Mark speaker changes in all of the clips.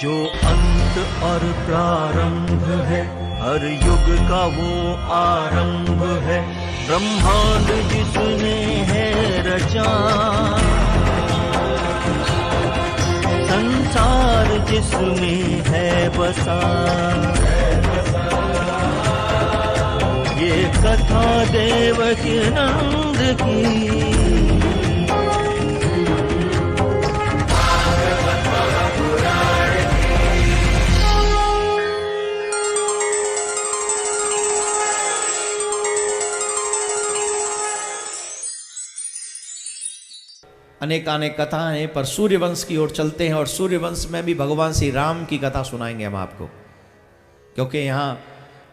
Speaker 1: जो अंत और प्रारंभ है, हर युग का वो आरंभ है। ब्रह्मांड जिसने है रचा, संसार जिसमें है बसा, ये कथा देवकी नंद की।
Speaker 2: अनेक अनेक कथाएं हैं, पर सूर्यवंश की ओर चलते हैं और सूर्यवंश में भी भगवान श्री राम की कथा सुनाएंगे हम आपको, क्योंकि यहाँ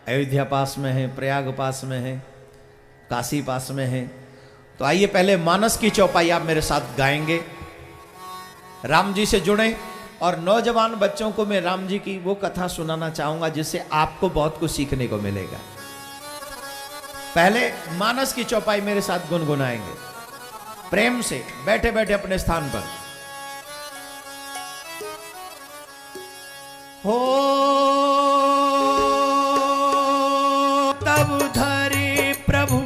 Speaker 2: अयोध्या पास में है, प्रयाग पास में है, काशी पास में है। तो आइए पहले मानस की चौपाई आप मेरे साथ गाएंगे, राम जी से जुड़े। और नौजवान बच्चों को मैं राम जी की वो कथा सुनाना चाहूंगा जिससे आपको बहुत कुछ सीखने को मिलेगा। पहले मानस की चौपाई मेरे साथ गुनगुनाएंगे प्रेम से, बैठे बैठे अपने स्थान पर। हो तब धरे प्रभु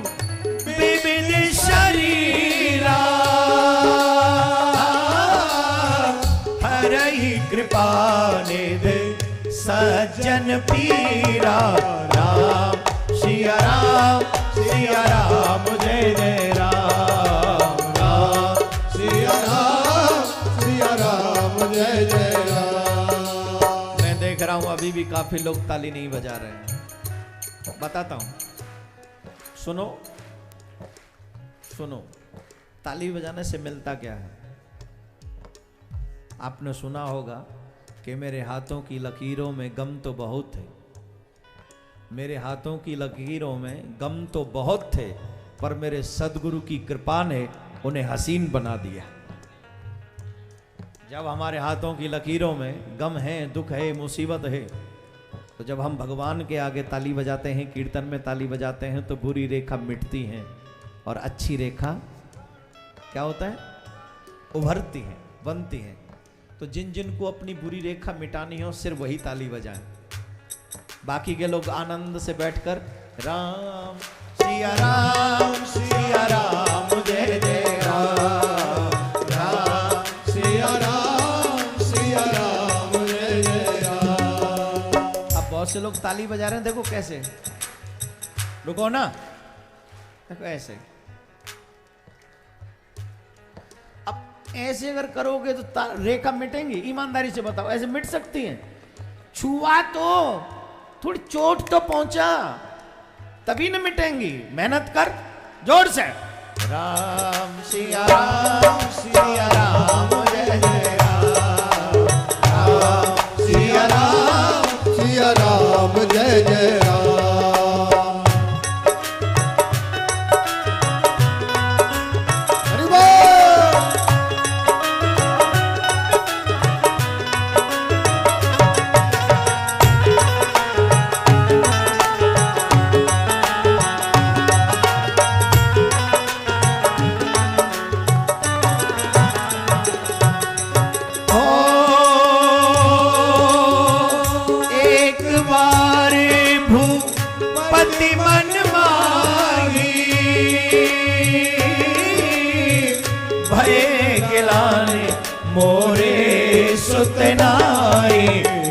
Speaker 2: विविध शरीरा, हरहि कृपा निधि सज्जन पीरा। राम सिया राम, सिया राम जय जय राम। मैं देख रहा हूं अभी भी काफी लोग ताली नहीं बजा रहे हैं। बताता हूं, सुनो सुनो, ताली बजाने से मिलता क्या है। आपने सुना होगा कि मेरे हाथों की लकीरों में गम तो बहुत थे, मेरे हाथों की लकीरों में गम तो बहुत थे, पर मेरे सदगुरु की कृपा ने उन्हें हसीन बना दिया। जब हमारे हाथों की लकीरों में गम है, दुख है, मुसीबत है, तो जब हम भगवान के आगे ताली बजाते हैं, कीर्तन में ताली बजाते हैं, तो बुरी रेखा मिटती है और अच्छी रेखा क्या होता है, उभरती है, बनती है। तो जिन जिन को अपनी बुरी रेखा मिटानी हो सिर्फ वही ताली बजाएं, बाकी के लोग आनंद से बैठकर राम सिया राम, सिया राम जय जय राम। बहुत से लोग ताली बजा रहे हैं, देखो कैसे, रुको ना, देखो ऐसे। अब ऐसे अगर करोगे तो रेखा मिटेंगी? ईमानदारी से बताओ, ऐसे मिट सकती हैं? छुआ तो थोड़ी चोट तो पहुंचा, तभी न मिटेंगी। मेहनत कर जोर से। राम सिया राम, सिया राम जय जय राम। राम सिया राम, सिया राम जय जय राम। हरि बोल। मोरे सुतनाई।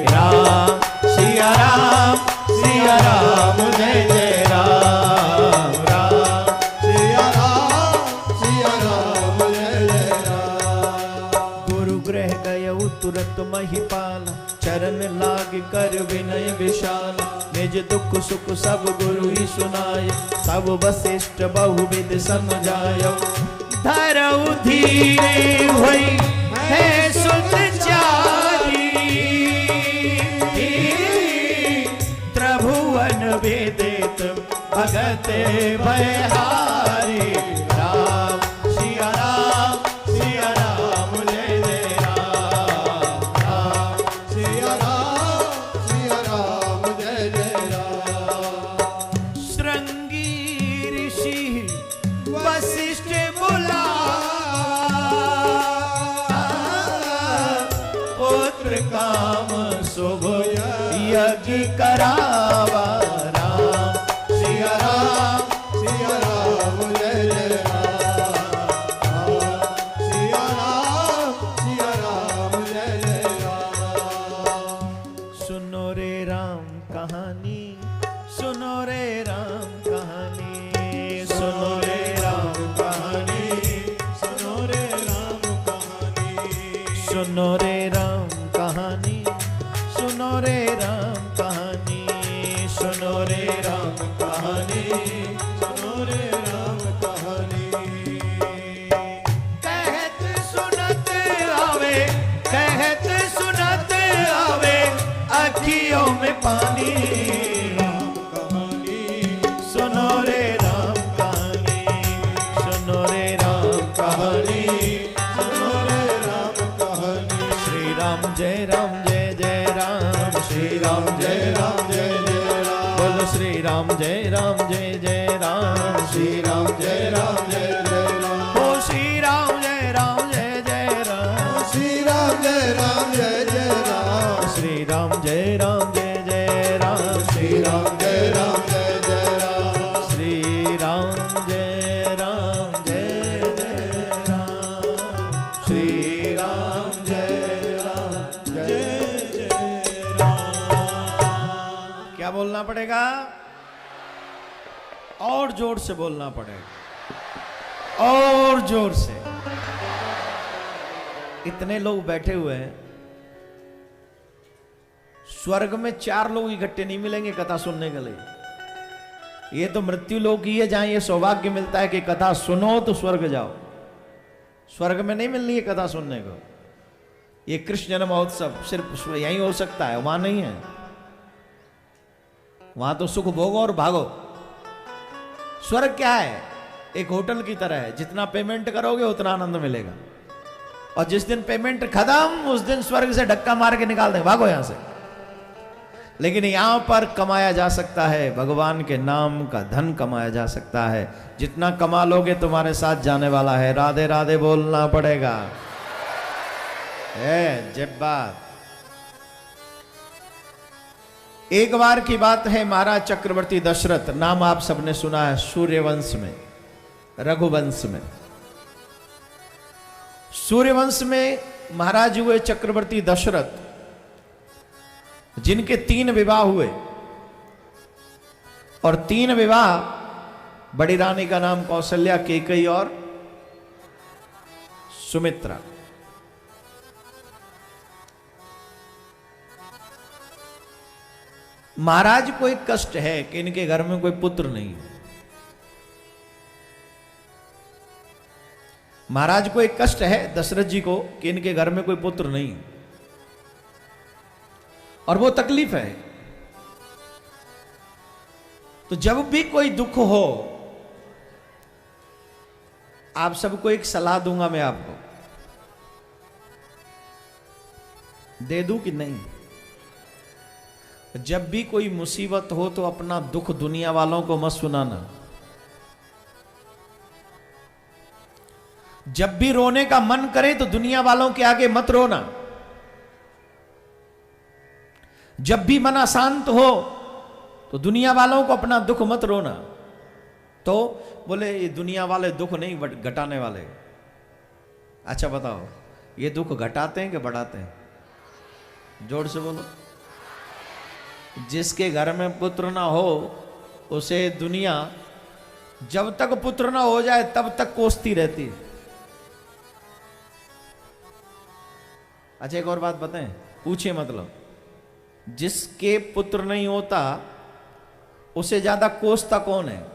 Speaker 2: राम सिया राम, सिया राम जय जय राम। राम सिया राम, सिया राम जय जय राम। गुरु ग्रह गय तुरत महिपाल, चरण लाग कर विनय विशाल। निज दुख सुख सब गुरु ही सुनाय, सब वशिष्ठ बहुविध समझायो। धरऊ धीरे भई है सुचारी, त्रिभुवन वेदित भगत भयहारी। राम सिया राम, सिया राम जय जय राम। राम सिया राम, सिया राम जय जय राम। श्रृंगी ऋषि वशिष्ठ बुला, काम की करावा राम सिया राम
Speaker 3: जय जय राम सिया राम जय जय राम।
Speaker 2: सुनो रे राम कहानी, सुनो रे राम कहानी, सुनो रे राम कहानी,
Speaker 3: सुनो रे राम कहानी,
Speaker 2: सुनो रे राम कहानी, सुनो रे राम कहानी, सुनो रे राम कहानी,
Speaker 3: सुनो रे राम कहानी।
Speaker 2: कहत सुनत आवे, कहत सुनत आवे अखियों में पानी,
Speaker 3: राम कहानी,
Speaker 2: सुनो रे राम कहानी, सुनो रे राम कहानी,
Speaker 3: सुनो रे राम कहानी।
Speaker 2: श्री राम जय जय राम, श्री राम जय
Speaker 3: जय जय राम।
Speaker 2: बोलो श्री राम जय जय राम,
Speaker 3: श्री राम जय जय राम।
Speaker 2: ओ श्री राम जय जय राम,
Speaker 3: श्री राम जय जय राम।
Speaker 2: श्री राम जय जय राम,
Speaker 3: श्री राम जय जय राम।
Speaker 2: श्री राम जय जय राम, श्री राम
Speaker 3: जय जय राम।
Speaker 2: क्या बोलना पड़ेगा? और जोर से बोलना पड़ेगा, और जोर से। इतने लोग बैठे हुए हैं, स्वर्ग में 4 लोग इकट्ठे नहीं मिलेंगे कथा सुनने के लिए। ये तो मृत्यु लोक ही है जहां ये सौभाग्य मिलता है कि कथा सुनो तो स्वर्ग जाओ। स्वर्ग में नहीं मिलनी है कथा सुनने को। ये कृष्ण जन्म महोत्सव सिर्फ यहीं हो सकता है, वहां नहीं है। वहां तो सुख भोगो और भागो। स्वर्ग क्या है? एक होटल की तरह है, जितना पेमेंट करोगे उतना आनंद मिलेगा। और जिस दिन पेमेंट खत्म उस दिन स्वर्ग से धक्का मार के निकाल दे, भागो यहां से। लेकिन यहां पर कमाया जा सकता है, भगवान के नाम का धन कमाया जा सकता है। जितना कमा लोगे तुम्हारे साथ जाने वाला है। राधे राधे बोलना पड़ेगा। जब बात एक बार की बात है, महाराज चक्रवर्ती दशरथ, नाम आप सबने सुना है, सूर्यवंश में, रघुवंश में। सूर्यवंश में महाराज हुए चक्रवर्ती दशरथ, जिनके 3 विवाह हुए। और 3 विवाह, बड़ी रानी का नाम कौशल्या, कैकेयी और सुमित्रा। महाराज को एक कष्ट है कि इनके घर में कोई पुत्र नहीं है। महाराज को एक कष्ट है दशरथ जी को कि इनके घर में कोई पुत्र नहीं है, और वो तकलीफ है। तो जब भी कोई दुख हो, आप सबको एक सलाह दूंगा मैं, आपको दे दूं कि नहीं? जब भी कोई मुसीबत हो तो अपना दुख दुनिया वालों को मत सुनाना। जब भी रोने का मन करे तो दुनिया वालों के आगे मत रोना। जब भी मन अशांत हो तो दुनिया वालों को अपना दुख मत रोना। तो बोले ये दुनिया वाले दुख नहीं घटाने वाले। अच्छा बताओ, ये दुख घटाते हैं कि बढ़ाते हैं? जोर से बोलो। जिसके घर में पुत्र ना हो उसे दुनिया जब तक पुत्र ना हो जाए तब तक कोसती रहती है। अच्छा एक और बात बताएं, पूछे मतलब, जिसके पुत्र नहीं होता उसे ज्यादा कोसता कौन है?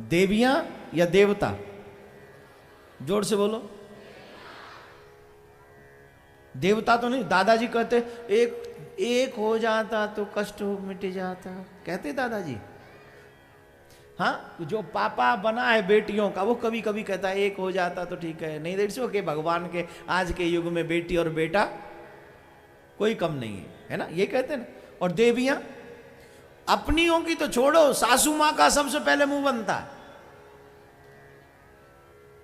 Speaker 2: देवियां या देवता? जोर से बोलो। देवता तो नहीं। दादाजी कहते एक हो जाता तो कष्ट मिट जाता, कहते दादाजी। हाँ, जो पापा बना है बेटियों का वो कभी कभी कहता है एक हो जाता तो ठीक है। नहीं देख सो कि भगवान के आज के युग में बेटी और बेटा कोई कम नहीं है ना, ये कहते हैं ना। और देवियां अपनियों की तो छोड़ो, सासू मां का सबसे पहले मुंह बनता है।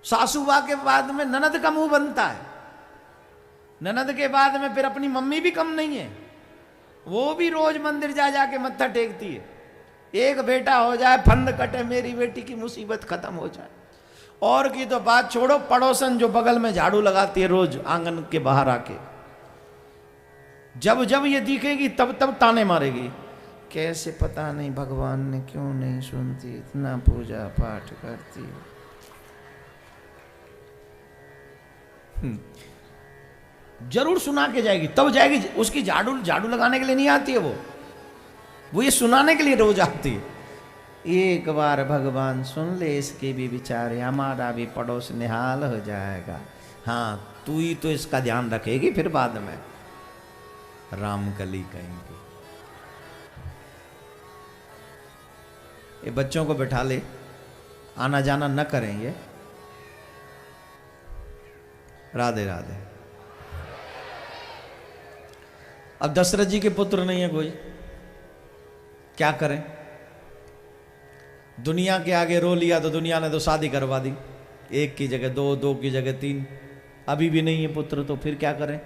Speaker 2: सासू मां के बाद में ननद का मुंह बनता है। ननद के बाद में फिर अपनी मम्मी भी कम नहीं है। वो भी रोज मंदिर जा जाके मत्था टेकती है। एक बेटा हो जाए, फंद कटे, मेरी बेटी की मुसीबत खत्म हो जाए। और की तो बात छोड़ो, पड़ोसन जो बगल में झाड़ू लगाती है रोज आंगन के बाहर आके, जब जब ये दिखेगी तब तब ताने मारेगी, कैसे पता नहीं भगवान ने क्यों नहीं सुनती, इतना पूजा पाठ करती। जरूर सुना के जाएगी, तब जाएगी। उसकी झाड़ू झाड़ू लगाने के लिए नहीं आती है वो ये सुनाने के लिए रोज आती है। एक बार भगवान सुन ले इसके भी विचार, हमारा भी पड़ोस निहाल हो जाएगा। हाँ, तू ही तो इसका ध्यान रखेगी, फिर बाद में रामकली कहेंगे। ये बच्चों को बैठा ले, आना जाना न करें ये। राधे राधे। अब दशरथ जी के पुत्र नहीं है कोई, क्या करें? दुनिया के आगे रो लिया तो दुनिया ने तो शादी करवा दी, एक की जगह दो, दो की जगह तीन, अभी भी नहीं है पुत्र, तो फिर क्या करें?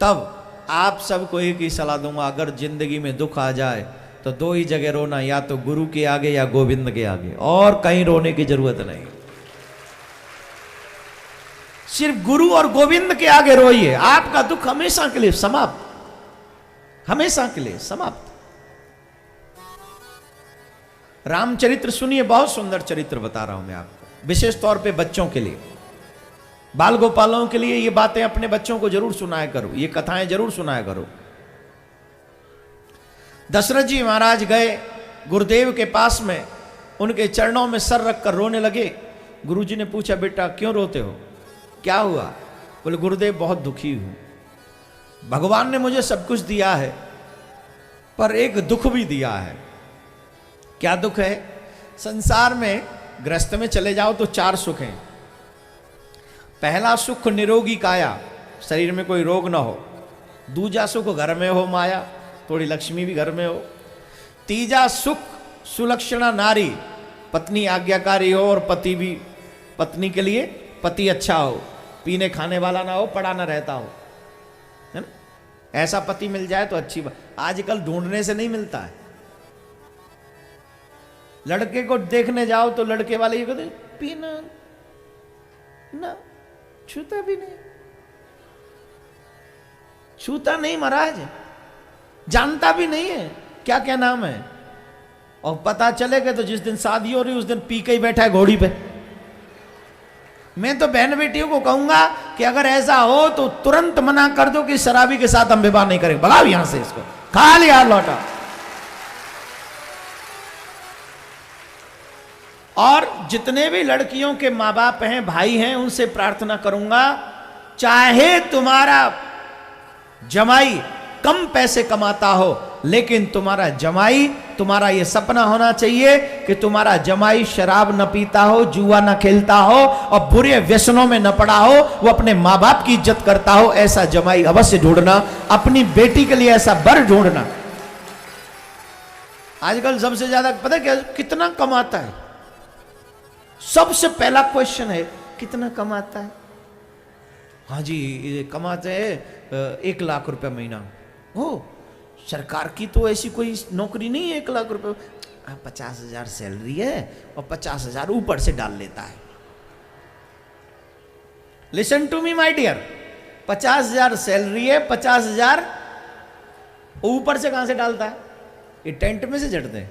Speaker 2: तब आप सबको एक ही सलाह दूंगा, अगर जिंदगी में दुख आ जाए तो दो ही जगह रोना, या तो गुरु के आगे या गोविंद के आगे, और कहीं रोने की जरूरत नहीं। सिर्फ गुरु और गोविंद के आगे रोइए, आपका दुख हमेशा के लिए समाप्त, हमेशा के लिए समाप्त। रामचरित्र सुनिए, बहुत सुंदर चरित्र बता रहा हूं मैं आपको, विशेष तौर पे बच्चों के लिए, बाल गोपालों के लिए। ये बातें अपने बच्चों को जरूर सुनाया करो, ये कथाएं जरूर सुनाया करो। दशरथ जी महाराज गए गुरुदेव के पास में, उनके चरणों में सर रखकर रोने लगे। गुरुजी ने पूछा, बेटा क्यों रोते हो, क्या हुआ? बोले, गुरुदेव बहुत दुखी हूं, भगवान ने मुझे सब कुछ दिया है पर एक दुख भी दिया है। क्या दुख है? संसार में गृहस्थ में चले जाओ तो 4 सुख हैं। पहला सुख निरोगी काया, शरीर में कोई रोग ना हो। दूजा सुख घर में हो माया, थोड़ी लक्ष्मी भी घर में हो। तीजा सुख सुलक्षणा नारी, पत्नी आज्ञाकारी हो और पति भी, पत्नी के लिए पति अच्छा हो, पीने खाने वाला ना हो, पड़ा ना रहता हो, है ना? ऐसा पति मिल जाए तो अच्छी बात। आजकल ढूंढने से नहीं मिलता है। लड़के को देखने जाओ तो लड़के वाले ये कहते, पीना ना, छूता भी नहीं, छूता नहीं महाराज, जानता भी नहीं है क्या क्या नाम है। और पता चलेगा तो जिस दिन शादी हो रही उस दिन पी के ही बैठा है घोड़ी पे। मैं तो बहन बेटियों को कहूंगा कि अगर ऐसा हो तो तुरंत मना कर दो कि शराबी के साथ हम विवाह नहीं करेंगे, भगाओ यहां से इसको, खाली हाथ लौटा। और जितने भी लड़कियों के माँ बाप हैं, भाई हैं, उनसे प्रार्थना करूंगा, चाहे तुम्हारा जमाई कम पैसे कमाता हो, लेकिन तुम्हारा जमाई, तुम्हारा यह सपना होना चाहिए कि तुम्हारा जमाई शराब न पीता हो, जुआ न खेलता हो और बुरे व्यसनों में न पड़ा हो, वो अपने माँ बाप की इज्जत करता हो। ऐसा जमाई अवश्य ढूंढना, अपनी बेटी के लिए ऐसा वर ढूंढना। आजकल सबसे ज्यादा पता है क्या, कितना कमाता है? सबसे पहला क्वेश्चन है, कितना कमाता है? हाँ जी, ये कमाते हैं 1 लाख रुपए महीना। हो, सरकार की तो ऐसी कोई नौकरी नहीं है 1 लाख रुपए, 50,000 सैलरी है और 50,000 ऊपर से डाल लेता है। Listen to me my dear, 50,000 salary है, 50,000 ऊपर से कहां से डालता है? ये टेंट में से जड़ते हैं,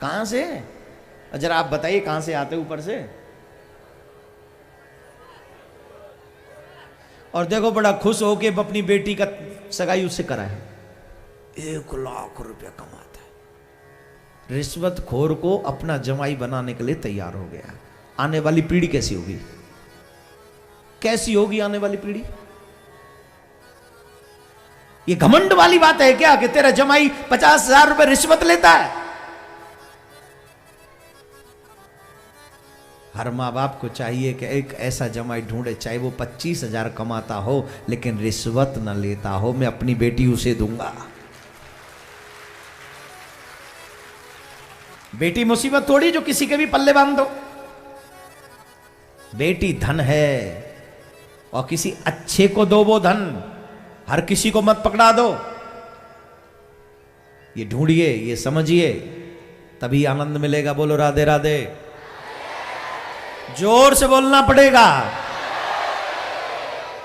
Speaker 2: कहां से? जरा आप बताइए कहां से आते ऊपर से? और देखो बड़ा खुश होके अपनी बेटी का सगाई उससे करा है, 1 लाख रुपया कमाता है। रिश्वतखोर को अपना जमाई बनाने के लिए तैयार हो गया। आने वाली पीढ़ी कैसी होगी? कैसी होगी आने वाली पीढ़ी? ये घमंड वाली बात है क्या कि तेरा जमाई 50,000 रुपए रिश्वत लेता है? हर माँ बाप को चाहिए कि एक ऐसा जमाई ढूंढे, चाहे वो 25,000 कमाता हो लेकिन रिश्वत न लेता हो। मैं अपनी बेटी उसे दूंगा। बेटी मुसीबत थोड़ी जो किसी के भी पल्ले बांध दो। बेटी धन है और किसी अच्छे को दो वो धन, हर किसी को मत पकड़ा दो। ये ढूंढिए, ये समझिए, तभी आनंद मिलेगा। बोलो राधे राधे। जोर से बोलना पड़ेगा।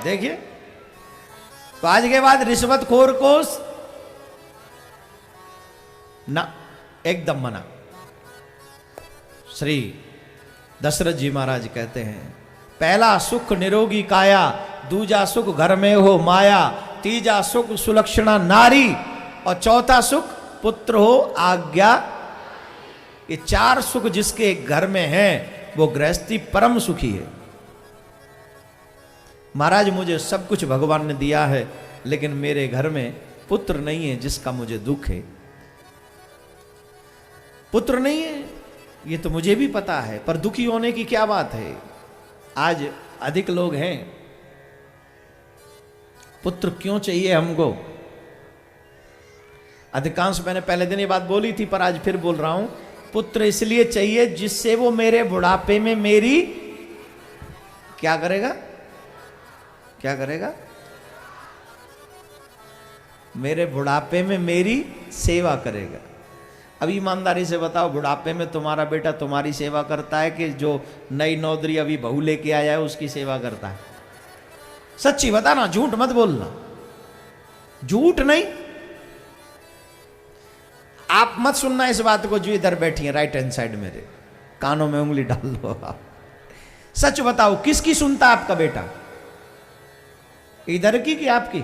Speaker 2: देखिए, तो आज के बाद रिश्वतखोर को ना, एकदम मना। श्री दशरथ जी महाराज कहते हैं, पहला सुख निरोगी काया, दूजा सुख घर में हो माया, तीजा सुख सुलक्षणा नारी, और चौथा सुख पुत्र हो आज्ञा। ये चार सुख जिसके घर में हैं वो गृहस्थी परम सुखी है। महाराज मुझे सब कुछ भगवान ने दिया है, लेकिन मेरे घर में पुत्र नहीं है, जिसका मुझे दुख है। पुत्र नहीं है ये तो मुझे भी पता है, पर दुखी होने की क्या बात है। आज अधिक लोग हैं, पुत्र क्यों चाहिए हमको। अधिकांश, मैंने पहले दिन ये बात बोली थी पर आज फिर बोल रहा हूं, पुत्र इसलिए चाहिए जिससे वो मेरे बुढ़ापे में मेरी क्या करेगा, क्या करेगा, मेरे बुढ़ापे में मेरी सेवा करेगा। अब ईमानदारी से बताओ, बुढ़ापे में तुम्हारा बेटा तुम्हारी सेवा करता है कि जो नई नौदरी अभी बहू लेके आया है उसकी सेवा करता है? सच्ची बताना, झूठ मत बोलना, झूठ नहीं। आप मत सुनना इस बात को जो इधर बैठी है राइट हैंड साइड, मेरे कानों में उंगली डाल लो आप। सच बताओ, किसकी सुनता आपका बेटा, इधर की कि आपकी?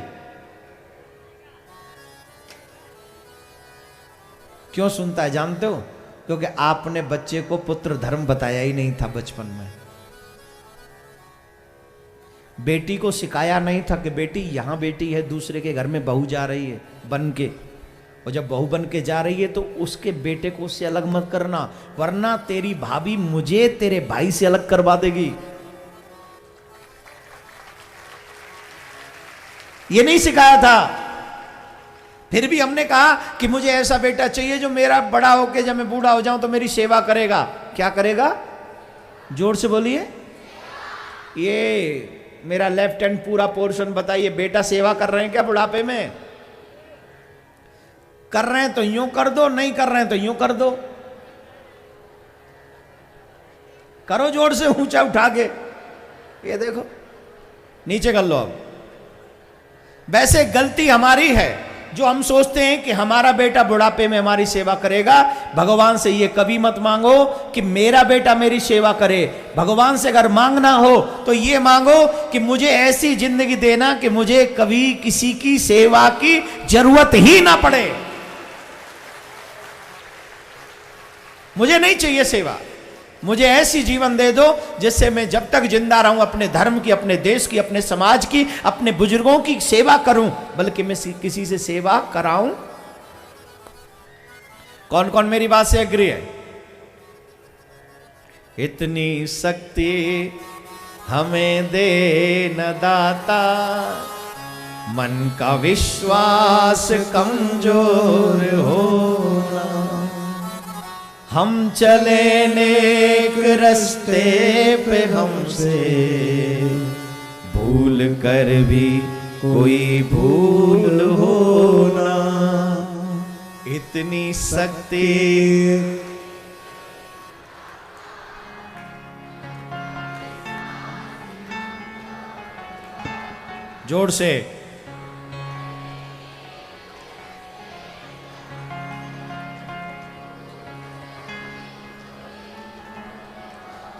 Speaker 2: क्यों सुनता है जानते हो? क्योंकि आपने बच्चे को पुत्र धर्म बताया ही नहीं था बचपन में। बेटी को सिखाया नहीं था कि बेटी यहां बेटी है, दूसरे के घर में बहू जा रही है बन के, और जब बहू बन के जा रही है तो उसके बेटे को उससे अलग मत करना, वरना तेरी भाभी मुझे तेरे भाई से अलग करवा देगी। ये नहीं सिखाया था। फिर भी हमने कहा कि मुझे ऐसा बेटा चाहिए जो मेरा बड़ा होके जब मैं बूढ़ा हो जाऊं तो मेरी सेवा करेगा। क्या करेगा? जोर से बोलिए। ये मेरा लेफ्ट हैंड पूरा पोर्शन बताइए, बेटा सेवा कर रहे हैं क्या बुढ़ापे में? कर रहे हैं तो यूं कर दो, नहीं कर रहे हैं तो यूं कर दो। करो जोर से, ऊंचा उठा के। ये देखो, नीचे कर लो। अब वैसे गलती हमारी है जो हम सोचते हैं कि हमारा बेटा बुढ़ापे में हमारी सेवा करेगा। भगवान से ये कभी मत मांगो कि मेरा बेटा मेरी सेवा करे। भगवान से अगर मांगना हो तो ये मांगो कि मुझे ऐसी जिंदगी देना कि मुझे कभी किसी की सेवा की जरूरत ही ना पड़े। मुझे नहीं चाहिए सेवा, मुझे ऐसी जीवन दे दो जिससे मैं जब तक जिंदा रहूं अपने धर्म की, अपने देश की, अपने समाज की, अपने बुजुर्गों की सेवा करूं, बल्कि मैं किसी से सेवा कराऊं। कौन कौन मेरी बात से एग्री है? इतनी शक्ति हमें दे न दाता, मन का विश्वास कमजोर होना, हम चले नेक रास्ते पे हमसे भूल कर भी कोई भूल होना। इतनी शक्ति जोर से।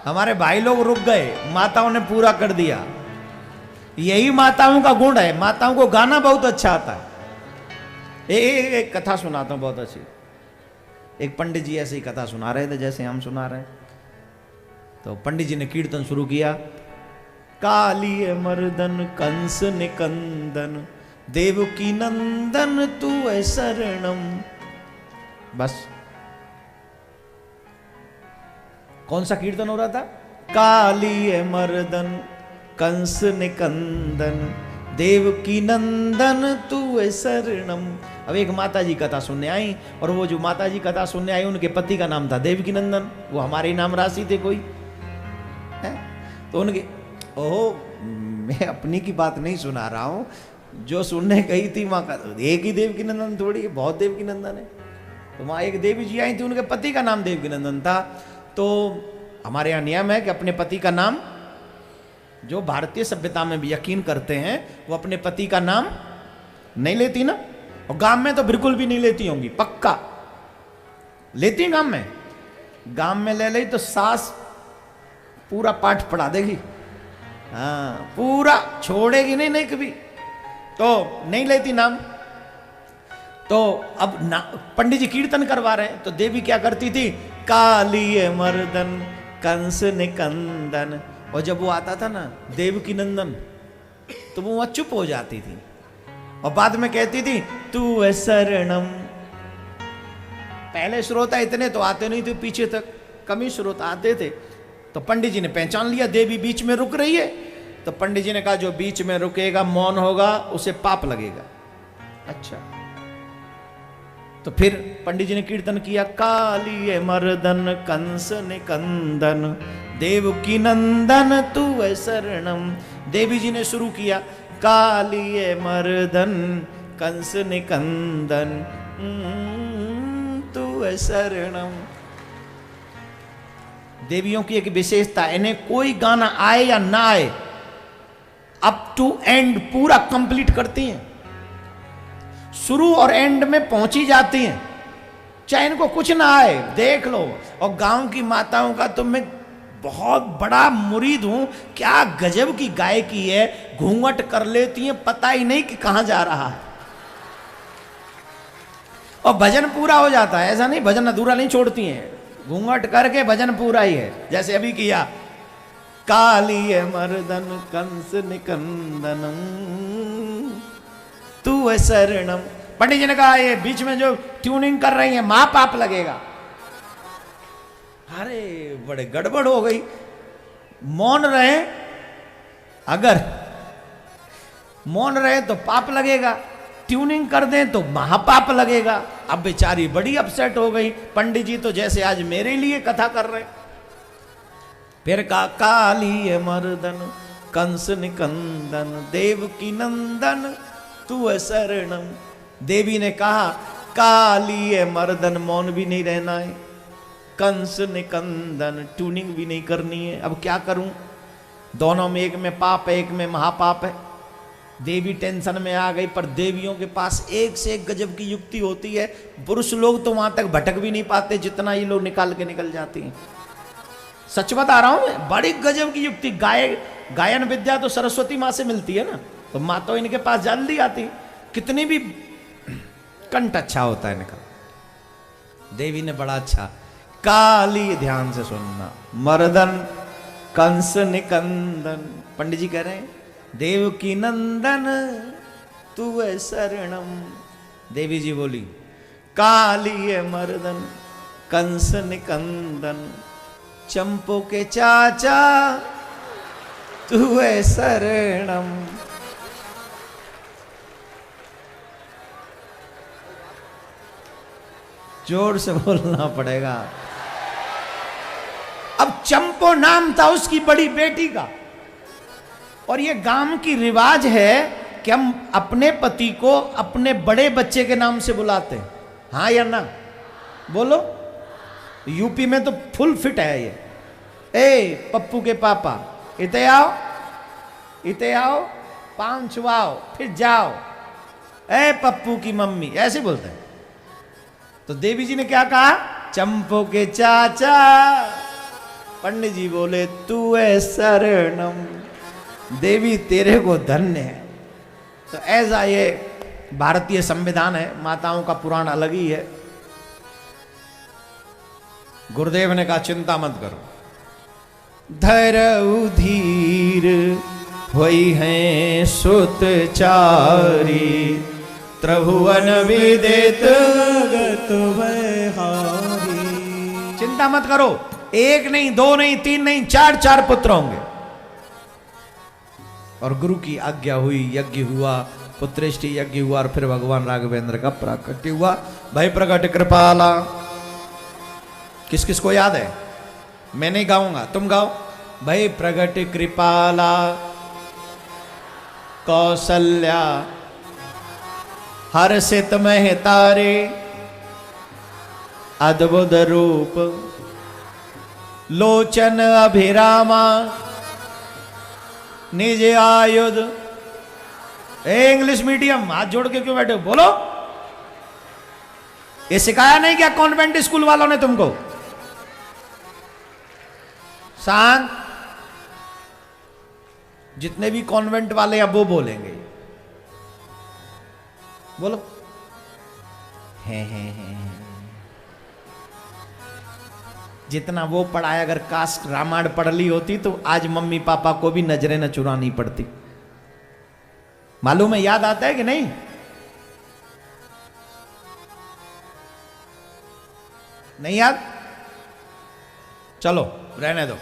Speaker 2: हमारे भाई लोग रुक गए, माताओं ने पूरा कर दिया। यही माताओं का गुण है। माताओं को गाना बहुत अच्छा आता है। एक कथा सुनाता हूं बहुत अच्छी। एक पंडित जी ऐसे ही कथा सुना रहे थे जैसे हम सुना रहे हैं। तो पंडित जी ने कीर्तन शुरू किया। काली मर्दन कंस निकंदन, देवकी नंदन तू है शरणम। बस। कौन सा कीर्तन हो रहा था? काली मर्दन कंस निकंदन, देवकी नंदन तू है शरणम। अब एक माता जी कथा सुनने आई, और वो जो माता जी कथा सुनने आई उनके पति का नाम था देवकी नंदन। वो हमारे ही नाम राशि थे कोई है? तो उनके, ओहो, मैं अपनी की बात नहीं सुना रहा हूं, जो सुनने गई थी वहां का एक ही देवकी नंदन थोड़ी है, बहुत देवकी नंदन है। तो वहां एक देवी जी आई थी, उनके पति का नाम देवकी नंदन था। तो हमारे यहाँ नियम है कि अपने पति का नाम, जो भारतीय सभ्यता में भी यकीन करते हैं, वो अपने पति का नाम नहीं लेती ना। और गांव में तो बिल्कुल भी नहीं लेती होंगी, पक्का लेती गांव में। गांव में ले ली तो सास पूरा पाठ पढ़ा देगी, हाँ पूरा छोड़ेगी नहीं, नहीं कभी, तो नहीं लेती नाम। तो अब पंडित जी कीर्तन करवा रहे हैं, तो देवी क्या करती थी, काली मर्दन कंस निकंदन। और जब वो आता था ना देवकी नंदन, तो वो वहां चुप हो जाती थी और बाद में कहती थी तू शरणम। पहले श्रोता इतने तो आते नहीं थे, पीछे तक कम ही श्रोता आते थे। तो पंडित जी ने पहचान लिया देवी बीच में रुक रही है, तो पंडित जी ने कहा जो बीच में रुकेगा मौन होगा उसे पाप लगेगा। अच्छा, तो फिर पंडित जी ने कीर्तन किया, काली मर्दन कंस निकंदन देवकी नंदन तू शरणम। देवी जी ने शुरू किया, काली मर्दन कंस निकंदन तू शरणम। देवियों की एक विशेषता, इन्हें कोई गाना आए या ना आए, अप टू एंड पूरा कंप्लीट करती हैं, शुरू और एंड में पहुंची जाती हैं, चाहे इनको कुछ ना आए, देख लो। और गांव की माताओं का तो मैं बहुत बड़ा मुरीद हूं, क्या गजब की गायकी है, घूंघट कर लेती हैं, पता ही नहीं कि कहां जा रहा है, और भजन पूरा हो जाता है। ऐसा नहीं भजन अधूरा नहीं छोड़ती हैं, घूंघट करके भजन पूरा ही है। जैसे अभी किया, काली मर्दन कंस निकंदनम तू शरणम। पंडित जी ने कहा ये बीच में जो ट्यूनिंग कर रही है महापाप लगेगा। अरे बड़े गड़बड़ हो गई, मौन रहे, अगर मौन रहे तो पाप लगेगा, ट्यूनिंग कर दें तो महापाप लगेगा। अब बेचारी बड़ी अपसेट हो गई। पंडित जी तो जैसे आज मेरे लिए कथा कर रहे। फिर कहा, काली मर्दन कंस निकंदन देवकी नंदन तू शरणम। देवी ने कहा, काली मर्दन, मौन भी नहीं रहना है, कंस निकंदन ट्यूनिंग भी नहीं करनी है। अब क्या करूं, दोनों में, एक में पाप है एक में महापाप है। देवी टेंशन में आ गई, पर देवियों के पास एक से एक गजब की युक्ति होती है। पुरुष लोग तो वहां तक भटक भी नहीं पाते जितना ये लोग निकाल के निकल जाती हैं। सच बता रहा हूं मैं, बड़ी गजब की युक्ति। गायन विद्या तो सरस्वती माँ से मिलती है ना, तो माँ तो इनके पास जल्दी आती, कितनी भी कंठ अच्छा होता है इनका। देवी ने बड़ा अच्छा, काली, ध्यान से सुनना, मर्दन कंस निकंदन। पंडित जी कह रहे हैं, देवकी नंदन तू शरणम। देवी जी बोली, काली मर्दन कंस निकंदन चंपो के चाचा तू शरणम। जोर से बोलना पड़ेगा। अब चंपो नाम था उसकी बड़ी बेटी का, और ये गांव की रिवाज है कि हम अपने पति को अपने बड़े बच्चे के नाम से बुलाते हैं, हाँ या ना बोलो। यूपी में तो फुल फिट है ये। ए पप्पू के पापा, इते आओ, इते आओ, पांव छुआओ फिर जाओ। ए पप्पू की मम्मी, ऐसे बोलते हैं। तो देवी जी ने क्या कहा, चंपो के चाचा। पंडित जी बोले, तू शरणम, देवी तेरे को धन्य है। तो ऐसा ये भारतीय संविधान है, माताओं का पुराण अलग ही है। गुरुदेव ने कहा, चिंता मत करो, धरऊ धीर होई हैं सुतचारी, त्रिभुवन विदित गत वैहारी। चिंता मत करो, एक नहीं, दो नहीं, तीन नहीं, चार चार पुत्र होंगे। और गुरु की आज्ञा हुई, यज्ञ हुआ, पुत्रेष्टि यज्ञ हुआ, और फिर भगवान राघवेंद्र का प्राकट्य हुआ। भाई प्रकट कृपाला, किस किस को याद है? मैं नहीं गाऊंगा, तुम गाओ। भाई प्रकट कृपाला कौसल्या हर्षित में तारे अद्भुत रूप, लोचन अभिरामा निज आयुध। इंग्लिश मीडियम हाथ जोड़ के क्यों बैठे हो? बोलो। ये सिखाया नहीं क्या कॉन्वेंट स्कूल वालों ने तुमको? शांत। जितने भी कॉन्वेंट वाले अब वो बोलेंगे, बोलो। है। जितना वो पढ़ाया, अगर कास्ट रामायण पढ़ ली होती तो आज मम्मी पापा को भी नजरें न चुरानी पड़ती। मालूम है? याद आता है कि नहीं? नहीं याद? चलो रहने दो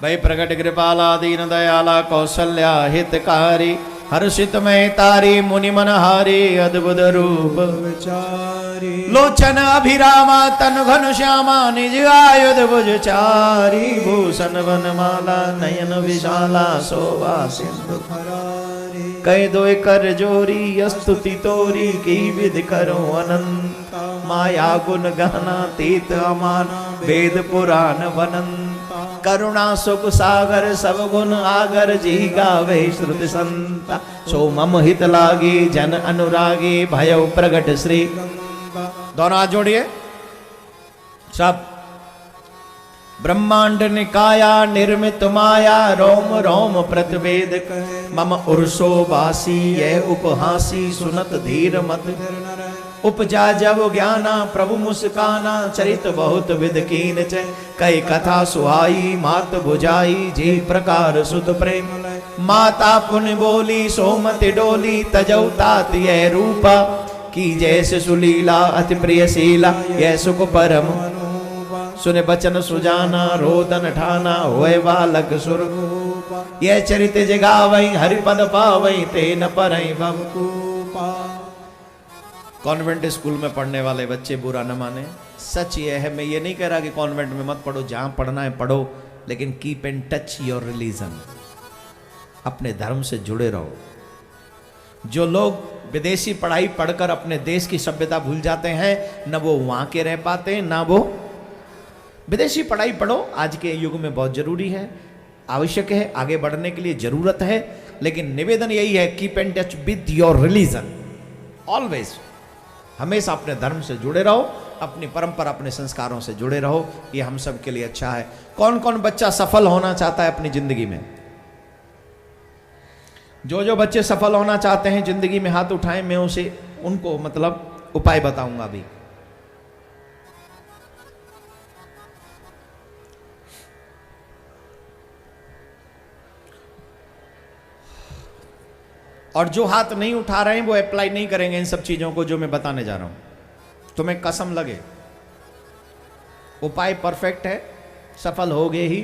Speaker 2: भाई। प्रगट कृपाला दीन दयाला कौशल्या हितकारी, हर्षित में तारी मुनि मनहारी अद्भुत रूप
Speaker 3: विचारी।
Speaker 2: लोचन अभिरामा तन घन श्यामा निज आयुध भुजचारी, भूषण वनमाला नयन विशाला शोभा सिंधु
Speaker 3: खरारी।
Speaker 2: कह दो कर जोरी स्तुति तोरी, की विधि करो अनंत, माया गुण गहना तीत अमान, वेद पुराण वनंत, करुणा सुख सागर सब गुण आगर, जी गावे श्रुति संता, सो मम हित लागी जन अनुरागी, भयउ प्रगट श्री। दोनों हाथ जोड़िए सब। ब्रह्मांड निकाया निर्मित माया, रोम रोम प्रतिवेद कहे, मम उर्सो वासी ये उपहासी, सुनत धीर मत उपजा जब ज्ञाना, प्रभु मुस्काना, चरित बहुत विध कीन चे, कई कथा सुहाई मात बुझाई, जी प्रकार सुत प्रेम, माता पुन बोली सोमति डोली, तजौ तात ये रूपा, की जैसे सुलीला अति प्रिय शीला, यह सुख परम सुने बचन सुजाना, रोदन ठाना होए बालक सुर, यह चरित जगावई हरिपद पावई, तेन परई भवकूपा। कॉन्वेंट स्कूल में पढ़ने वाले बच्चे बुरा न माने, सच ये है। मैं ये नहीं कह रहा कि कॉन्वेंट में मत पढ़ो, जहां पढ़ना है पढ़ो, लेकिन keep in touch your religion, अपने धर्म से जुड़े रहो। जो लोग विदेशी पढ़ाई पढ़कर अपने देश की सभ्यता भूल जाते हैं, न वो वहां के रह पाते हैं, ना वो विदेशी पढ़ाई पढ़ो। आज के युग में बहुत जरूरी है, आवश्यक है, आगे बढ़ने के लिए जरूरत है, लेकिन निवेदन यही है, keep in touch with your religion always. हमेशा अपने धर्म से जुड़े रहो, अपनी परंपरा अपने संस्कारों से जुड़े रहो, ये हम सब के लिए अच्छा है। कौन कौन बच्चा सफल होना चाहता है अपनी जिंदगी में? जो बच्चे सफल होना चाहते हैं जिंदगी में हाथ उठाएं, मैं उसे उनको मतलब उपाय बताऊंगा अभी। और जो हाथ नहीं उठा रहे हैं वो अप्लाई नहीं करेंगे इन सब चीजों को जो मैं बताने जा रहा हूं, तुम्हें कसम लगे। उपाय परफेक्ट है, सफल हो गए ही।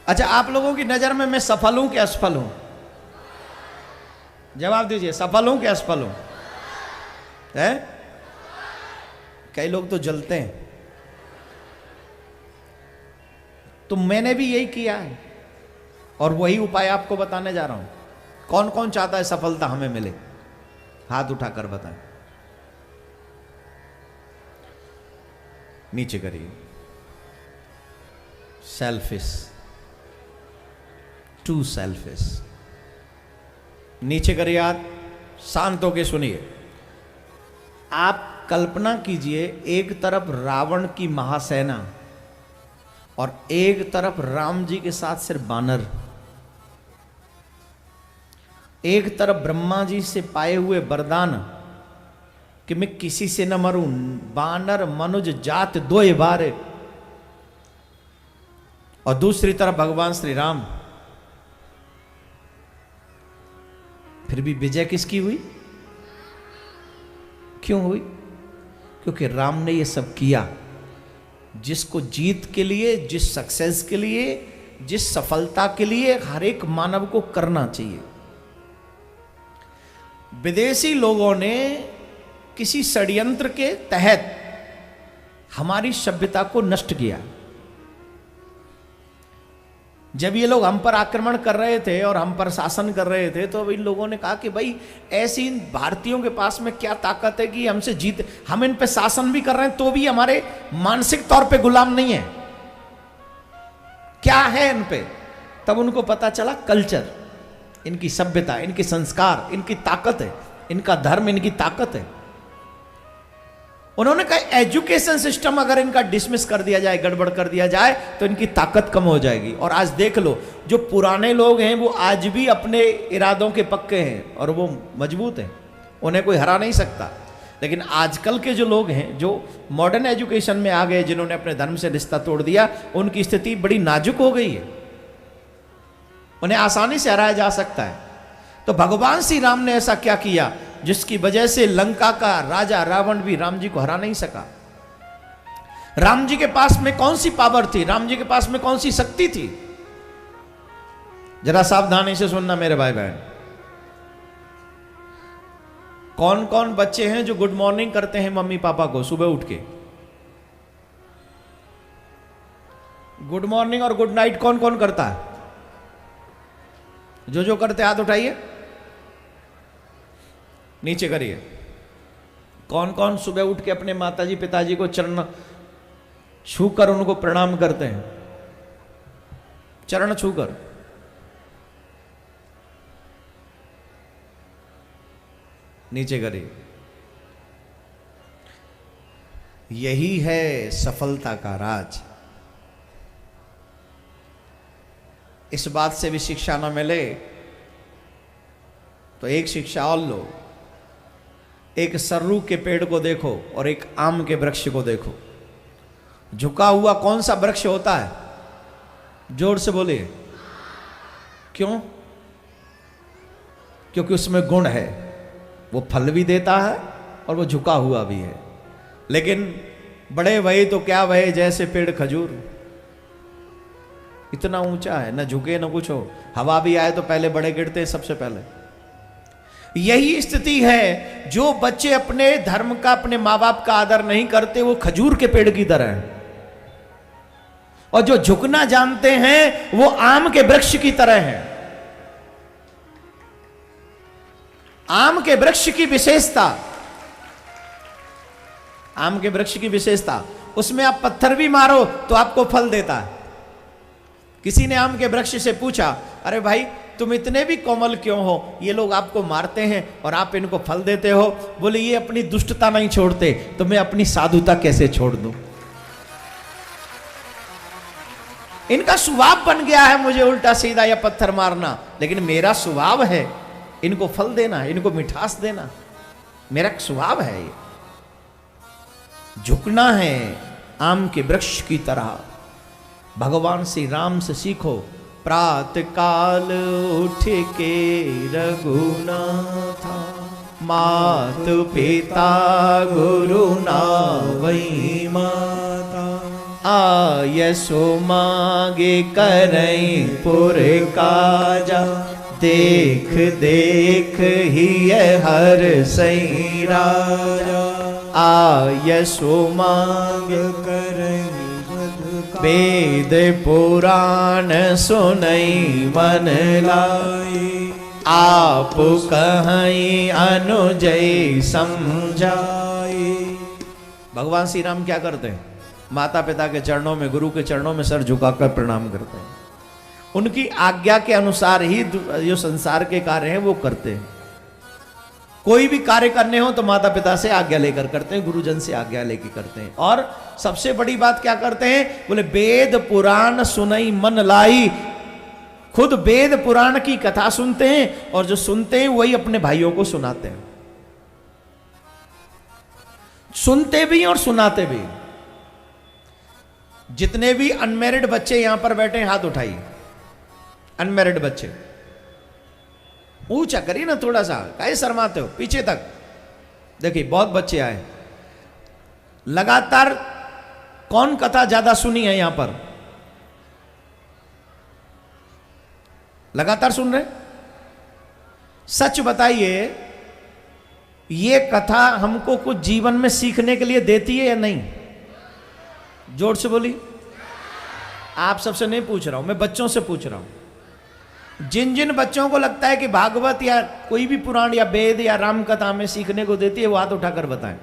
Speaker 2: अच्छा, आप लोगों की नजर में मैं सफल हूं कि असफल हूं? जवाब दीजिए, सफल हूं कि असफल हूं? है? कई लोग तो जलते हैं। तो मैंने भी यही किया है और वही उपाय आपको बताने जा रहा हूं। कौन कौन चाहता है सफलता हमें मिले? हाथ उठाकर बताएं। नीचे करिए। Selfish, too selfish. नीचे करिए हाथ, शांत होके सुनिए। आप कल्पना कीजिए, एक तरफ रावण की महासेना और एक तरफ राम जी के साथ सिर्फ बानर। एक तरफ ब्रह्मा जी से पाए हुए वरदान कि मैं किसी से न मरूं, बानर मनुज जात दो बारे, और दूसरी तरफ भगवान श्री राम। फिर भी विजय किसकी हुई? क्यों हुई? क्योंकि राम ने यह सब किया जिसको जीत के लिए, जिस सक्सेस के लिए, जिस सफलता के लिए हर एक मानव को करना चाहिए। विदेशी लोगों ने किसी षड्यंत्र के तहत हमारी सभ्यता को नष्ट किया। जब ये लोग हम पर आक्रमण कर रहे थे और हम पर शासन कर रहे थे, तो इन लोगों ने कहा कि भाई ऐसी इन भारतीयों के पास में क्या ताकत है कि हमसे जीत, हम इन पे शासन भी कर रहे हैं तो भी हमारे मानसिक तौर पे गुलाम नहीं है, क्या है इन पे। तब उनको पता चला कल्चर, इनकी सभ्यता, इनके संस्कार, इनकी ताकत है, इनका धर्म इनकी ताकत है। उन्होंने कहा एजुकेशन सिस्टम अगर इनका डिसमिस कर दिया जाए, गड़बड़ कर दिया जाए, तो इनकी ताकत कम हो जाएगी। और आज देख लो, जो पुराने लोग हैं वो आज भी अपने इरादों के पक्के हैं और वो मजबूत हैं, उन्हें कोई हरा नहीं सकता। लेकिन आजकल के जो लोग हैं, जो मॉडर्न एजुकेशन में आ गए, जिन्होंने अपने धर्म से रिश्ता तोड़ दिया, उनकी स्थिति बड़ी नाजुक हो गई है, उन्हें आसानी से हराया जा सकता है। तो भगवान श्री राम ने ऐसा क्या किया जिसकी वजह से लंका का राजा रावण भी राम जी को हरा नहीं सका। राम जी के पास में कौन सी पावर थी, राम जी के पास में कौन सी शक्ति थी? जरा सावधानी से सुनना मेरे भाई बहन। कौन कौन बच्चे हैं जो गुड मॉर्निंग करते हैं मम्मी पापा को सुबह उठ के? गुड मॉर्निंग और गुड नाइट कौन कौन करता है? जो करते हाथ उठाइए, नीचे करिए। कौन कौन सुबह उठ के अपने माताजी पिताजी को चरण छूकर उनको प्रणाम करते हैं? चरण छूकर। नीचे करिए। यही है सफलता का राज। इस बात से भी शिक्षा न मिले तो एक शिक्षा और लो। एक सर्रू के पेड़ को देखो और एक आम के वृक्ष को देखो। झुका हुआ कौन सा वृक्ष होता है? जोर से बोलिए। क्यों? क्योंकि उसमें गुण है, वो फल भी देता है और वो झुका हुआ भी है। लेकिन बड़े भये तो क्या भये, जैसे पेड़ खजूर, इतना ऊंचा है, न झुके न कुछ हो, हवा भी आए तो पहले बड़े गिरते हैं सबसे पहले। यही स्थिति है, जो बच्चे अपने धर्म का, अपने माँ बाप का आदर नहीं करते, वो खजूर के पेड़ की तरह हैं, और जो झुकना जानते हैं वो आम के वृक्ष की तरह हैं। आम के वृक्ष की विशेषता, आम के वृक्ष की विशेषता, उसमें आप पत्थर भी मारो तो आपको फल देता है। किसी ने आम के वृक्ष से पूछा, अरे भाई तुम इतने भी कोमल क्यों हो, ये लोग आपको मारते हैं और आप इनको फल देते हो? बोले ये अपनी दुष्टता नहीं छोड़ते, तो मैं अपनी साधुता कैसे छोड़ दूं? इनका स्वभाव बन गया है मुझे उल्टा सीधा या पत्थर मारना, लेकिन मेरा स्वभाव है इनको फल देना, इनको मिठास देना, मेरा स्वभाव है ये। झुकना है आम के वृक्ष की तरह। भगवान श्री राम से सीखो। प्रातः काल उठ के रघुनाथा, मात पिता गुरु नावई माता, आयसो मांगे करई पुर काजा, देख देख ही हर सई राजा, आयसो मांग करई वेद पुराण सुनई मन लाई, आप कहीं अनुजय समझाई। भगवान श्री राम क्या करते हैं? माता पिता के चरणों में, गुरु के चरणों में सर झुकाकर प्रणाम करते हैं। उनकी आज्ञा के अनुसार ही जो संसार के कार्य हैं वो करते हैं। कोई भी कार्य करने हो तो माता पिता से आज्ञा लेकर करते हैं, गुरुजन से आज्ञा लेकर करते हैं। और सबसे बड़ी बात क्या करते हैं? बोले वेद पुराण सुनई मन लाई। खुद वेद पुराण की कथा सुनते हैं और जो सुनते हैं वही अपने भाइयों को सुनाते हैं। सुनते भी और सुनाते भी। जितने भी अनमैरिड बच्चे यहां पर बैठे हैं हाथ उठाइए। अनमैरिड बच्चे ऊंचा करिए ना थोड़ा सा, काहे शर्माते हो? पीछे तक देखिए, बहुत बच्चे आए। लगातार कौन कथा ज्यादा सुनी है यहां पर? लगातार सुन रहे? सच बताइए, ये कथा हमको कुछ जीवन में सीखने के लिए देती है या नहीं? जोर से बोली। आप सबसे नहीं पूछ रहा हूं, मैं बच्चों से पूछ रहा हूं। जिन जिन बच्चों को लगता है कि भागवत या कोई भी पुराण या वेद या राम कथा में सीखने को देती है, वो हाथ उठाकर बताएं।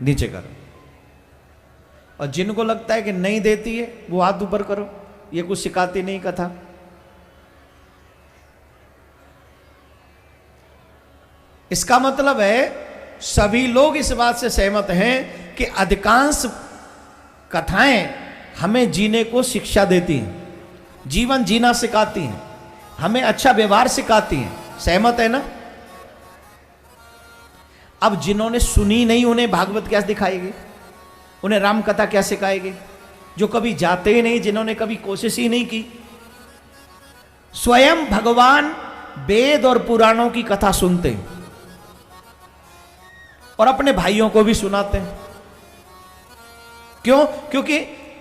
Speaker 2: नीचे करो। और जिनको लगता है कि नहीं देती है, वो हाथ ऊपर करो। ये कुछ सिखाती नहीं कथा। इसका मतलब है सभी लोग इस बात से सहमत हैं कि अधिकांश कथाएं हमें जीने को शिक्षा देती हैं, जीवन जीना सिखाती हैं, हमें अच्छा व्यवहार सिखाती हैं। सहमत है ना? अब जिन्होंने सुनी नहीं, उन्हें भागवत क्या दिखाएगी? उन्हें राम कथा क्या सिखाएगी? जो कभी जाते ही नहीं, जिन्होंने कभी कोशिश ही नहीं की। स्वयं भगवान वेद और पुराणों की कथा सुनते हैं और अपने भाइयों को भी सुनाते हैं। क्यों? क्योंकि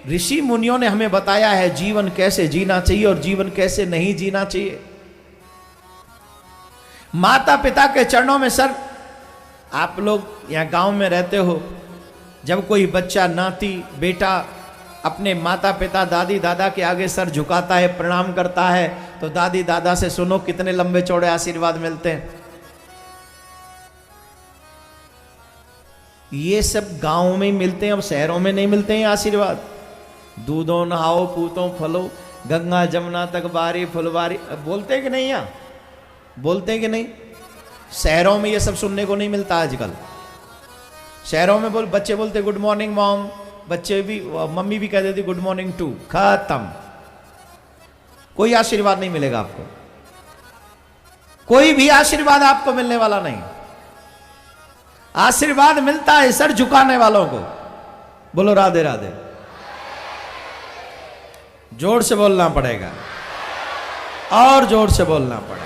Speaker 2: ऋषि मुनियों ने हमें बताया है जीवन कैसे जीना चाहिए और जीवन कैसे नहीं जीना चाहिए। माता पिता के चरणों में सर, आप लोग यहां गांव में रहते हो, जब कोई बच्चा नाती बेटा अपने माता पिता दादी दादा के आगे सर झुकाता है, प्रणाम करता है, तो दादी दादा से सुनो कितने लंबे चौड़े आशीर्वाद मिलते हैं। ये सब गांव में ही मिलते हैं, अब शहरों में नहीं मिलते हैं आशीर्वाद। दूधो नहाओ पूतो फलो, गंगा जमुना तक बारी फुलवारी, बोलते हैं कि नहीं? यहाँ बोलते हैं कि नहीं? शहरों में ये सब सुनने को नहीं मिलता आजकल। शहरों में बच्चे बोलते गुड मॉर्निंग मॉम, बच्चे भी, मम्मी भी कह देती गुड मॉर्निंग टू। खत्म। कोई आशीर्वाद नहीं मिलेगा आपको, कोई भी आशीर्वाद आपको मिलने वाला नहीं। आशीर्वाद मिलता है सर झुकाने वालों को। बोलो राधे राधे। जोर से बोलना पड़ेगा, और जोर से बोलना पड़ेगा।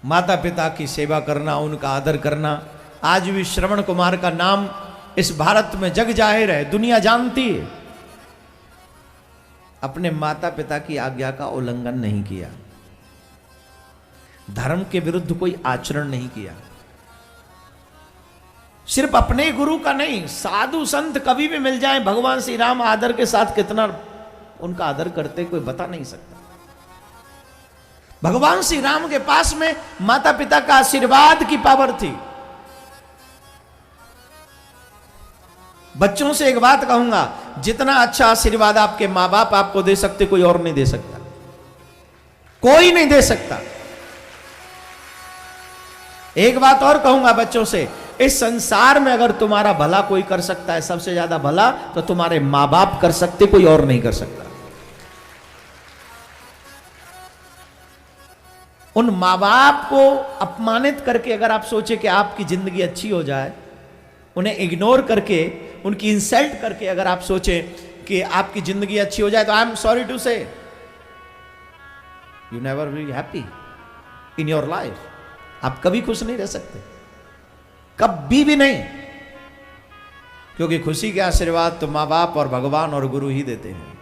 Speaker 2: माता पिता की सेवा करना, उनका आदर करना। आज भी श्रवण कुमार का नाम इस भारत में जग जाहिर है, दुनिया जानती है। अपने माता पिता की आज्ञा का उल्लंघन नहीं किया, धर्म के विरुद्ध कोई आचरण नहीं किया। सिर्फ अपने गुरु का नहीं, साधु संत कभी भी मिल जाए, भगवान श्री राम आदर के साथ कितना उनका आदर करते कोई बता नहीं सकता। भगवान श्री राम के पास में माता पिता का आशीर्वाद की पावर थी। बच्चों से एक बात कहूंगा, जितना अच्छा आशीर्वाद आपके मां बाप आपको दे सकते, कोई और नहीं दे सकता, कोई नहीं दे सकता। एक बात और कहूंगा बच्चों से, इस संसार में अगर तुम्हारा भला कोई कर सकता है, सबसे ज्यादा भला, तो तुम्हारे मां बाप कर सकते, कोई और नहीं कर सकता। उन मां बाप को अपमानित करके अगर आप सोचे कि आपकी जिंदगी अच्छी हो जाए, उन्हें इग्नोर करके, उनकी इंसल्ट करके अगर आप सोचे कि आपकी जिंदगी अच्छी हो जाए, तो आई एम सॉरी टू से you never be happy in your life. आप कभी खुश नहीं रह सकते, कभी भी नहीं, क्योंकि खुशी के आशीर्वाद तो माँ बाप और भगवान और गुरु ही देते हैं।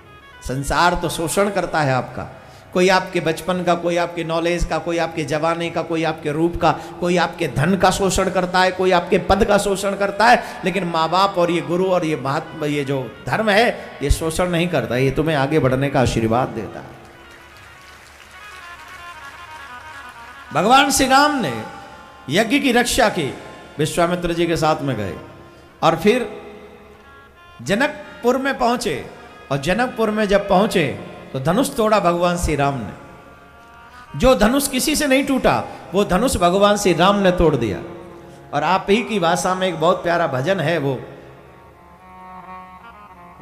Speaker 2: संसार तो शोषण करता है आपका, कोई आपके बचपन का, कोई आपके नॉलेज का, कोई आपके जवानी का, कोई आपके रूप का, कोई आपके धन का शोषण करता है, कोई आपके पद का शोषण करता है। लेकिन माँ बाप और ये गुरु और ये महात्मा, ये जो धर्म है, ये शोषण नहीं करता, ये तुम्हें आगे बढ़ने का आशीर्वाद देता है। भगवान श्री राम ने यज्ञ की रक्षा की, विश्वामित्र जी के साथ में गए और फिर जनकपुर में पहुंचे, और जनकपुर में जब पहुंचे तो धनुष तोड़ा भगवान श्री राम ने। जो धनुष किसी से नहीं टूटा, वो धनुष भगवान श्री राम ने तोड़ दिया। और आप ही की भाषा में एक बहुत प्यारा भजन है, वो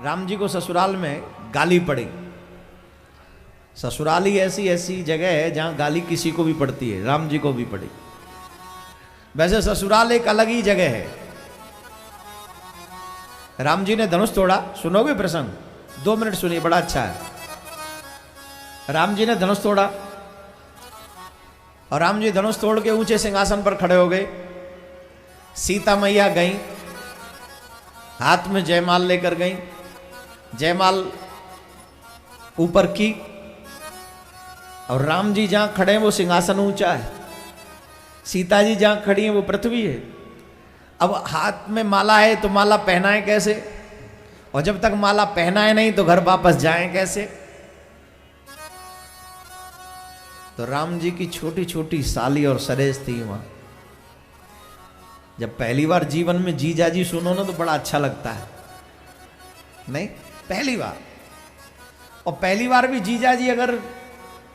Speaker 2: राम जी को ससुराल में गाली पड़ी। ससुराल ही ऐसी ऐसी जगह है जहां गाली किसी को भी पड़ती है, राम जी को भी पड़ी। वैसे ससुराल एक अलग ही जगह है। राम जी ने धनुष तोड़ा, सुनोगे प्रसंग? 2 मिनट सुनिए, बड़ा अच्छा है। राम जी ने धनुष तोड़ा और राम जी धनुष तोड़ के ऊंचे सिंहासन पर खड़े हो गए। सीता मैया गई, हाथ में जयमाल लेकर गई, जयमाल ऊपर की, और राम जी जहां खड़े हैं वो सिंहासन ऊंचा है, सीता जी जहां खड़ी हैं वो पृथ्वी है। अब हाथ में माला है तो माला पहनाए कैसे, और जब तक माला पहनाए नहीं तो घर वापस जाएं कैसे। तो राम जी की छोटी छोटी साली और सरेज थी वहां। जब पहली बार जीवन में जीजा जी सुनो ना तो बड़ा अच्छा लगता है, नहीं पहली बार। और पहली बार भी जीजा जी अगर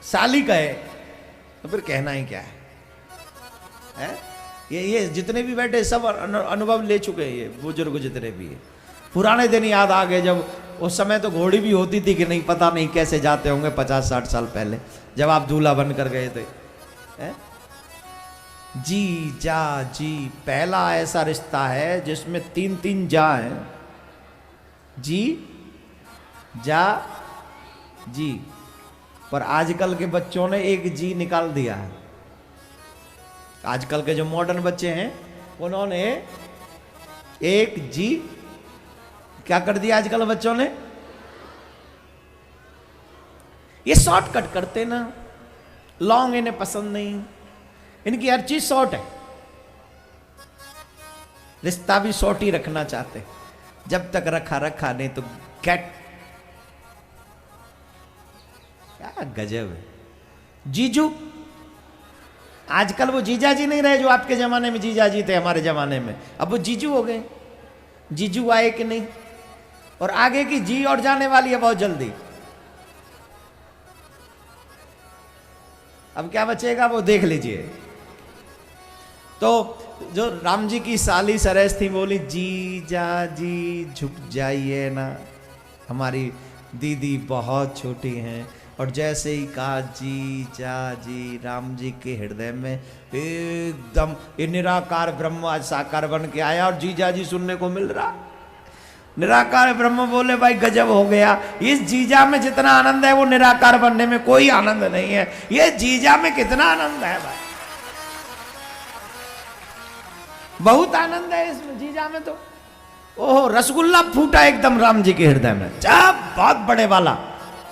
Speaker 2: साली कहे तो फिर कहना ही क्या है? ये जितने भी बैठे सब अनुभव ले चुके हैं, ये बुजुर्ग जितने भी है। पुराने दिन याद आ गए जब उस समय तो घोड़ी भी होती थी कि नहीं, पता नहीं कैसे जाते होंगे 50-60 साल पहले जब आप दूल्हा बन कर गए थे। जी जा जी पहला ऐसा रिश्ता है जिसमें 3-3 जा है। जी जा जी, पर आजकल के बच्चों ने एक जी निकाल दिया है। आजकल के जो मॉडर्न बच्चे हैं उन्होंने एक जी क्या कर दिया आजकल बच्चों ने, ये शॉर्टकट करते ना, लॉन्ग इन्हें पसंद नहीं, इनकी हर चीज शॉर्ट है। रिश्ता भी शॉर्ट ही रखना चाहते, जब तक रखा रखा, नहीं तो गेट। क्या गजब है। जीजू, आजकल वो जीजा जी नहीं रहे जो आपके जमाने में जीजा जी थे, हमारे जमाने में अब वो जीजू हो गए। जीजू आए कि नहीं, और आगे की जी और जाने वाली है बहुत जल्दी। अब क्या बचेगा वो देख लीजिए। तो जो राम जी की साली सरेस थी बोली, जीजा जी झुक जाइए ना, हमारी दीदी बहुत छोटी हैं। और जैसे ही कहा जीजा जी, राम जी के हृदय में एकदम ये निराकार ब्रह्म आज साकार बन के आया। और जीजा जी सुनने को मिल रहा, निराकार ब्रह्म बोले भाई गजब हो गया, इस जीजा में जितना आनंद है वो निराकार बनने में कोई आनंद नहीं है। ये जीजा में कितना आनंद है भाई, बहुत आनंद है इसमें जीजा में। तो ओहो, रसगुल्ला फूटा एकदम राम जी के हृदय में, जब बहुत बड़े वाला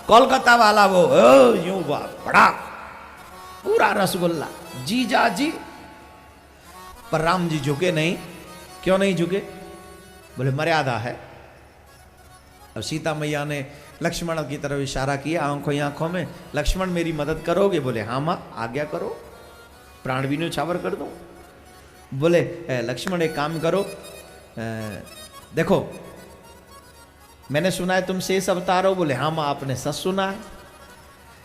Speaker 2: कोलकाता वाला वो यूं बड़ा पूरा रसगुल्ला जीजा जी। पर राम जी झुके नहीं। क्यों नहीं झुके? बोले मर्यादा है। और सीता मैया ने लक्ष्मण की तरफ इशारा किया आंखों ही आंखों में, लक्ष्मण मेरी मदद करोगे? बोले हाँ मां आज्ञा करो, प्राण भी न्यौछावर कर दो। बोले लक्ष्मण एक काम करो, देखो मैंने सुना है तुम शेष अवतार हो। बोले हाँ मां आपने सच सुना है।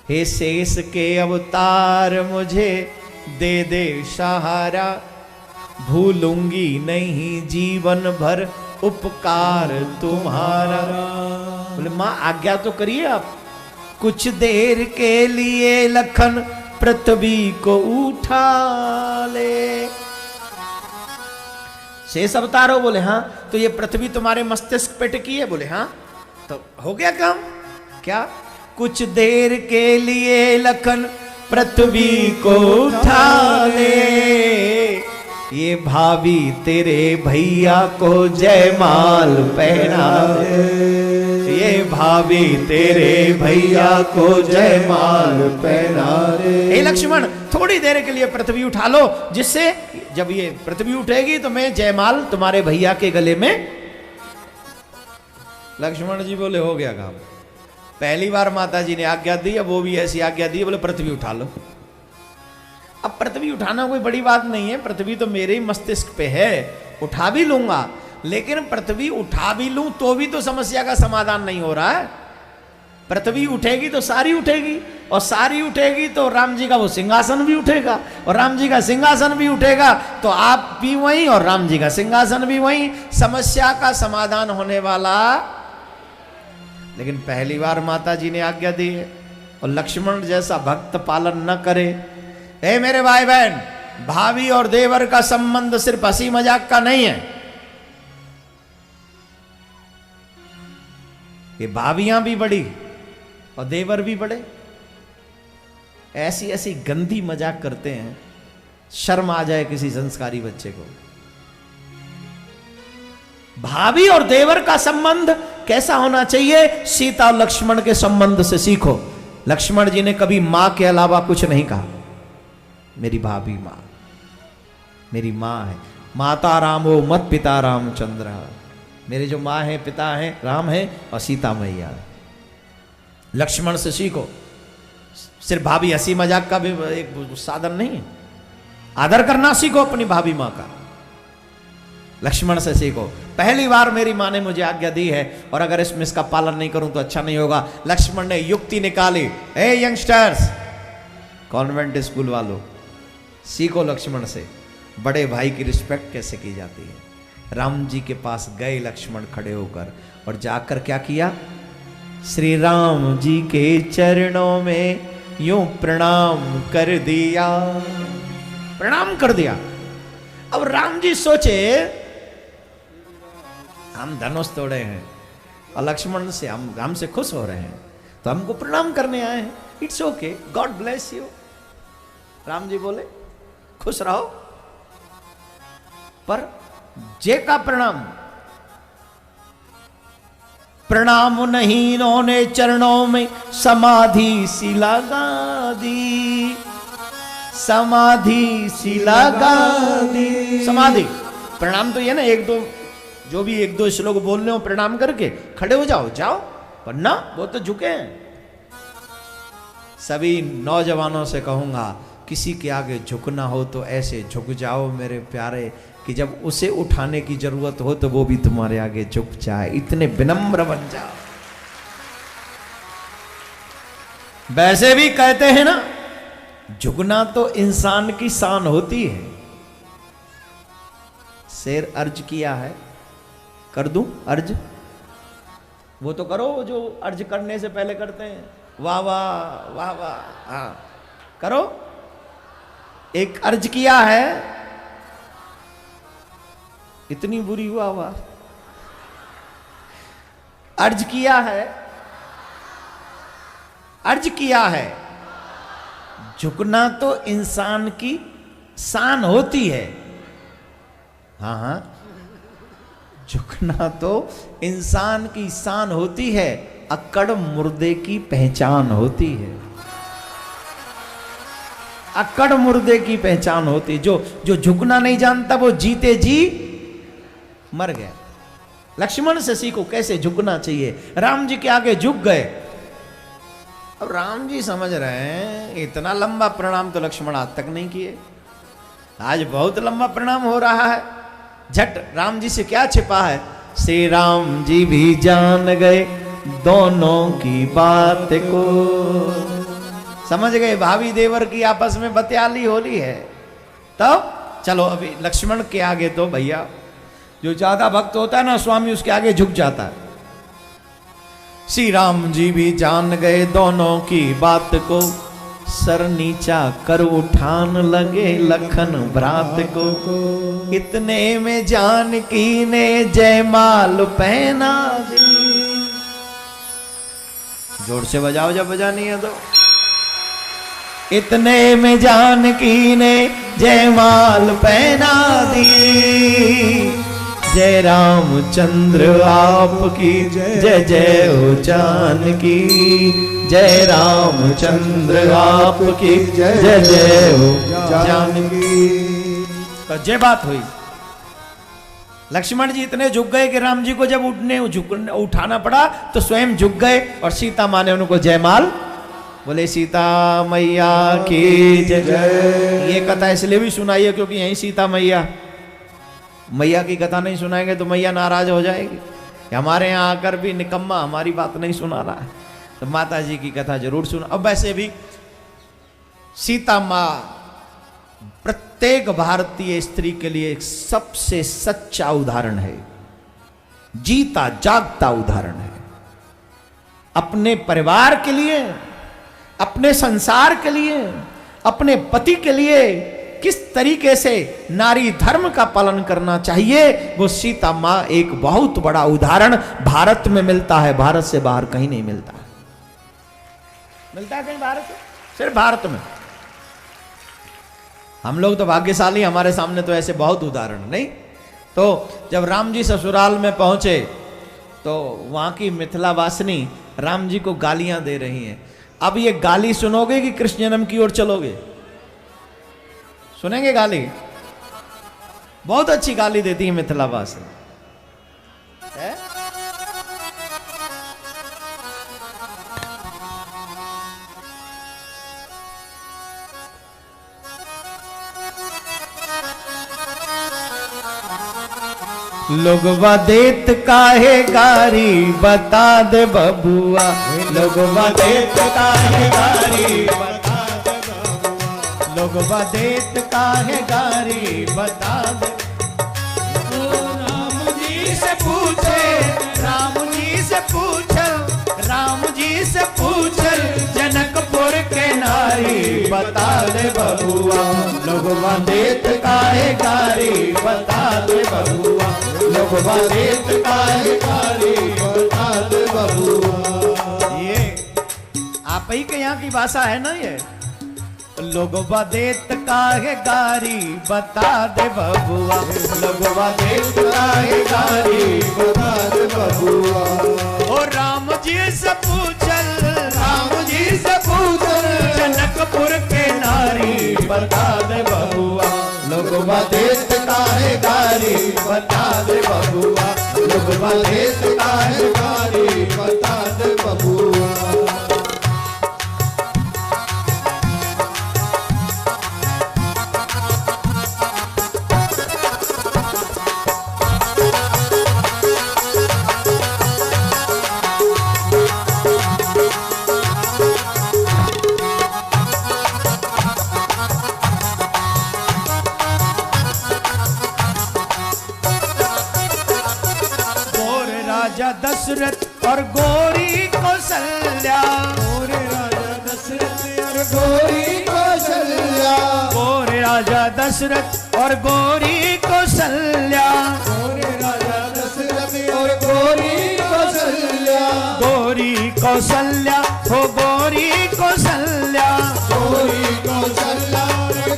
Speaker 2: हे शेष के अवतार मुझे दे दे सहारा, भूलूंगी नहीं जीवन भर उपकार तुम्हारा। बोले मां आज्ञा तो करिए आप। कुछ देर के लिए लखन पृथ्वी को उठा ले। शेष अवतार हो? बोले हाँ। तो ये पृथ्वी तुम्हारे मस्तिष्क पे टिकी है? बोले हाँ। तो हो गया काम। क्या? कुछ देर के लिए लखन पृथ्वी को उठा ले, ये भाभी तेरे भैया को जयमाल पहना दे, ये भाभी तेरे भैया को जयमाल पहना दे। हे लक्ष्मण थोड़ी देर के लिए पृथ्वी उठा लो, जिससे जब ये पृथ्वी उठेगी तो मैं जयमाल तुम्हारे भैया के गले में। लक्ष्मण जी बोले हो गया काम। पहली बार माता जी ने आज्ञा दी, अब वो भी ऐसी आज्ञा दी, बोले पृथ्वी उठा लो। अब पृथ्वी उठाना कोई बड़ी बात नहीं है, पृथ्वी तो मेरे ही मस्तिष्क पे है, उठा भी लूंगा। लेकिन पृथ्वी उठा भी लूं तो भी तो समस्या का समाधान नहीं हो रहा है। पृथ्वी उठेगी तो सारी उठेगी, और सारी उठेगी तो राम जी का वो सिंहासन भी उठेगा, और राम जी का सिंहासन भी उठेगा तो आप भी वहीं और राम जी का सिंहासन भी वहीं। समस्या का समाधान होने वाला। लेकिन पहली बार माता जी ने आज्ञा दी है, और लक्ष्मण जैसा भक्त पालन न करे। हे मेरे भाई बहन, भाभी और देवर का संबंध सिर्फ हंसी मजाक का नहीं है। ये भाभियां भी बड़ी और देवर भी बड़े, ऐसी ऐसी गंदी मजाक करते हैं, शर्म आ जाए किसी संस्कारी बच्चे को। भाभी और देवर का संबंध कैसा होना चाहिए? सीता और लक्ष्मण के संबंध से सीखो। लक्ष्मण जी ने कभी मां के अलावा कुछ नहीं कहा, मेरी भाभी मां। मेरी माँ है। माता रामो मत पिता रामचंद्र। मेरे जो माँ है, पिता है राम है और सीता मैया है। लक्ष्मण से सीखो। सिर्फ भाभी हंसी मजाक का भी एक साधन नहीं है, आदर करना सीखो अपनी भाभी माँ का। लक्ष्मण से सीखो। पहली बार मेरी माँ ने मुझे आज्ञा दी है और अगर इसमें इसका पालन नहीं करूं तो अच्छा नहीं होगा। लक्ष्मण ने युक्ति निकाली। ए यंगस्टर्स, कॉन्वेंट स्कूल वालों, सीखो लक्ष्मण से बड़े भाई की रिस्पेक्ट कैसे की जाती है। राम जी के पास गए लक्ष्मण खड़े होकर और जाकर क्या किया, श्री राम जी के चरणों में यूं प्रणाम कर दिया, प्रणाम कर दिया। अब राम जी सोचे हम धनुष तोड़े हैं और लक्ष्मण से हमसे खुश हो रहे हैं तो हमको प्रणाम करने आए हैं। It's okay, god bless you. Ram ji बोले खुश रहो, पर जे का प्रणाम, प्रणाम नहीं इन्होंने चरणों में समाधि सी लगा दी, समाधि सी लगा दी। समाधि प्रणाम तो ये ना, एक दो जो भी एक दो श्लोक बोल रहे हो प्रणाम करके खड़े हो जाओ, जाओ, पर ना वो तो झुके हैं। सभी नौजवानों से कहूंगा किसी के आगे झुकना हो तो ऐसे झुक जाओ मेरे प्यारे कि जब उसे उठाने की जरूरत हो तो वो भी तुम्हारे आगे झुक जाए, इतने विनम्र बन जाओ। वैसे भी कहते हैं ना, झुकना तो इंसान की शान होती है। शेर अर्ज किया है, कर दूं अर्ज? वो तो करो जो अर्ज करने से पहले करते हैं, वाह वाह वाह वाह, हाँ करो। एक अर्ज किया है, इतनी बुरी वाह वाह, अर्ज किया है, अर्ज किया है। झुकना तो इंसान की शान होती है। हाँ हाँ, झुकना तो इंसान की शान होती है, अक्कड़ मुर्दे की पहचान होती है। अक्कड़ मुर्दे की पहचान होती है। जो झुकना नहीं जानता वो जीते जी मर गया। लक्ष्मण से सीखो कैसे झुकना चाहिए। राम जी के आगे झुक गए। अब राम जी समझ रहे हैं इतना लंबा प्रणाम तो लक्ष्मण आज तक नहीं किए, आज बहुत लंबा प्रणाम हो रहा है। झट राम जी से क्या छिपा है, श्री राम जी भी जान गए दोनों की बात को। समझ गए भाभी देवर की आपस में बतियाली होली है। तब चलो अभी लक्ष्मण के आगे तो भैया जो ज्यादा भक्त होता है ना स्वामी, उसके आगे झुक जाता है। श्री राम जी भी जान गए दोनों की बात को, सर नीचा कर उठान लगे लखन भ्रात को। इतने में जानकी ने जयमाल पहना दी। जोर से बजाओ जब बजानी है तो। इतने में जानकी ने जयमाल पहना दी। जय रामचंद्र आपकी जय जय हो जानकी, जय रामचंद्र आपकी जय जय हो जानकी। तो जय बात हुई। लक्ष्मण जी इतने झुक गए कि राम जी को जब उठाना पड़ा तो स्वयं झुक गए और सीता माँ ने उनको जयमाल, बोले सीता मैया की जय। ये कथा इसलिए भी सुनाई है क्योंकि यही सीता मैया, मैया की कथा नहीं सुनाएंगे तो मैया नाराज हो जाएगी। हमारे यहाँ आकर भी निकम्मा हमारी बात नहीं सुना रहा है, तो माता जी की कथा जरूर सुना। अब वैसे भी सीता माँ प्रत्येक भारतीय स्त्री के लिए एक सबसे सच्चा उदाहरण है, जीता जागता उदाहरण है। अपने परिवार के लिए, अपने संसार के लिए, अपने पति के लिए किस तरीके से नारी धर्म का पालन करना चाहिए, वो सीता माँ एक बहुत बड़ा उदाहरण भारत में मिलता है। भारत से बाहर कहीं नहीं मिलता है। मिलता है कहीं भारत में? सिर्फ भारत में। हम लोग तो भाग्यशाली, हमारे सामने तो ऐसे बहुत उदाहरण नहीं। तो जब राम जी ससुराल में पहुंचे तो वहां की मिथिला वासिनी राम जी को गालियां दे रही हैं। अब ये गाली सुनोगे कि कृष्ण जन्म की ओर चलोगे? सुनेंगे गाली? बहुत अच्छी गाली देती है मिथिला भाषा है? लोगवा देत काहे गारी बता दे बबुआ, लोगवा देत काहे गारी बता दे बबुआ, लोगवा देत काहे गारी बता दे। राम जी से पूछे, राम जी से पूछल, राम जी से पूछल जनकपुर के नारी बता दे बबुआ, लोगवा देत काहे गारी बता दे बबुआ, लोगवा देत काहे गारी बता दे बबुआ। ये आप ही के यहाँ की भाषा है ना ये। लोगवा देत काहे गारी बता दे बबुआ, लोगवा देत काहे गारी बता दे बबुआ। ओ राम जी से पूछल, राम जी से पूछल जनकपुर के नारी बता दे बबुआ, लोगवा देत काहे गारी बता दे बबुआ, लोगवा देत काहे गारी बता दे बबुआ। दशरथ और गोरी कौशल्या, गोरे राजा दशरथ और गोरी कौशल्या, गोरे राजा दशरथ और गोरी कौशल्या, गोरे राजा दशरथ और गोरी कौशल्या, गोरी कौशल्या हो गोरी कौशल्या, गोरी कौशल्या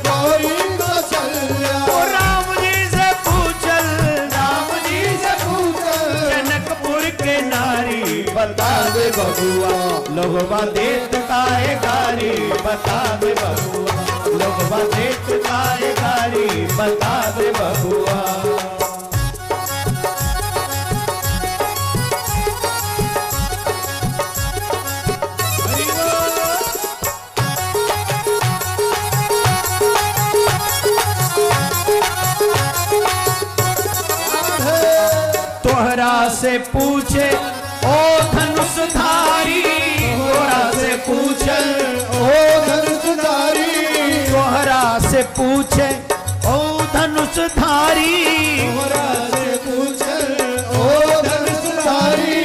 Speaker 2: गोरी कौशल्या। ओ राम जी से पूछल, राम जी से पूछल जनकपुर के नारी बता दे बबुआ, लोगवा देत काहे गारी बता दे बबुआ, लोगवा देत काहे गारी बता दे बबुआ। तोहरा से पूछे ओ धनुषधारी, तोहरा से पूछे ओ धनुषधारी, तोहरा से पूछे ओ धनुषधारी, तोहरा से पूछे ओ धनुषधारी।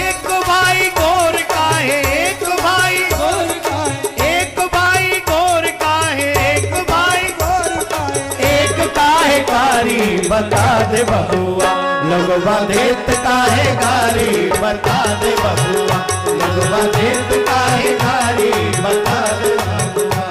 Speaker 2: एक भाई गोर काहे, एक भाई गोर काहे, एक भाई गोर काहे, एक भाई गोर काहे, एक काहे कारी बता दे बबुआ, लोगवा देत काहे गारी बता दे बबुआ, लोगवा देत काहे गारी बता दे बबुआ।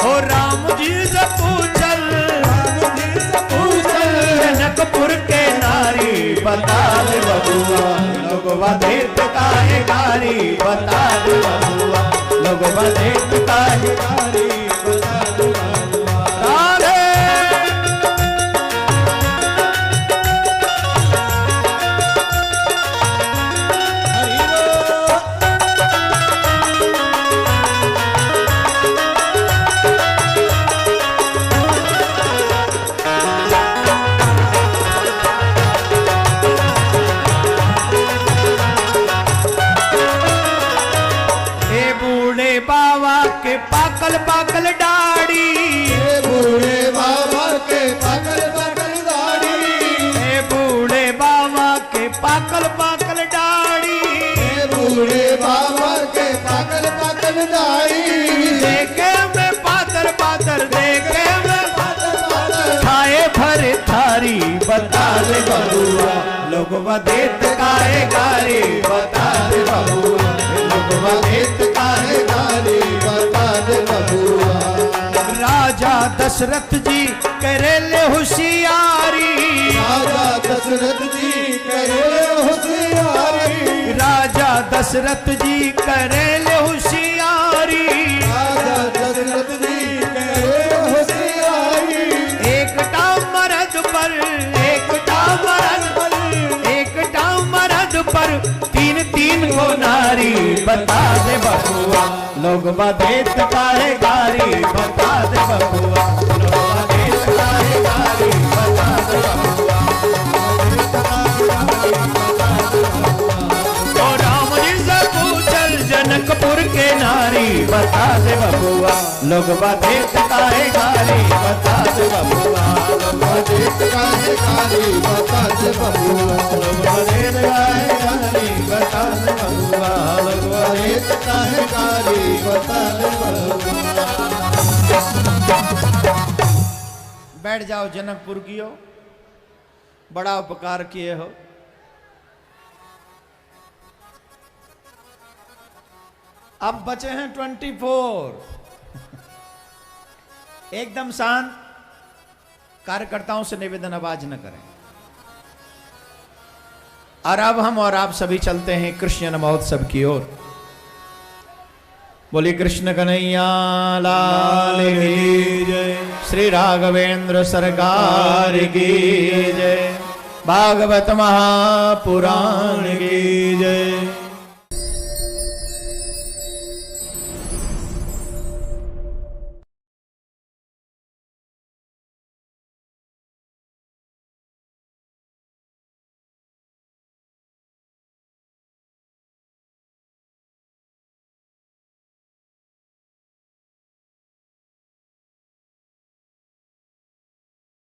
Speaker 2: ओ राम जी से पूछल, राम जी से पूछल जनकपुर के नारी बता दे बबुआ, लोगवा देत काहे गारी बता दे बबुआ, लोगवा देत काहे गारी बता दे बबुआ। राधे पाकल पाकल दाढ़ी, बूढ़े बाबा के पाकल पाकल दाढ़ी, बूढ़े बाबा के पाकल पाकल दाढ़ी, बूढ़े बाबा के पाकल पाकल दाढ़ी। देखे में पातर पातर, देखे में पातर पातर खाए भरे थारी बता दे बबुआ, लोगवा देत काहे गारी बता दे बबुआ, लोगवा देत काहे गारी बता दे बबुआ। राजा दशरथ जी करेले होशियारी, राजा दशरथ जी करेले होशियारी, राजा दशरथ जी करेले होशियारी, राजा दशरथ जी करेले होशियारी। एकटा मर्द पर बता दे बबुआ, लोग बदेत काहे गारी, बता दे बबुआ, लोग बदेत काहे गारी, बता दे बबुआ। ओ राम जी से पूछल जनकपुर के नारी, बता दे बबुआ, लोग बदेत काहे गारी, बता दे बबुआ, लोग बदेत काहे गारी, बता दे बबुआ, लोग बदेत काहे गारी, बता दे बबुआ, लोग बदेत काहे गारी, बता दे बबुआ। बैठ जाओ जनकपुर की हो, बड़ा उपकार किए हो। अब बचे हैं 24। एकदम शांत, कार्यकर्ताओं से निवेदन आवाज न करें। और अब हम और आप सभी चलते हैं कृष्ण महोत्सव की ओर। बोली कृष्ण कन्हैया लाल की जय, श्री राघवेंद्र सरकार की जय, भागवत महापुराण की जय।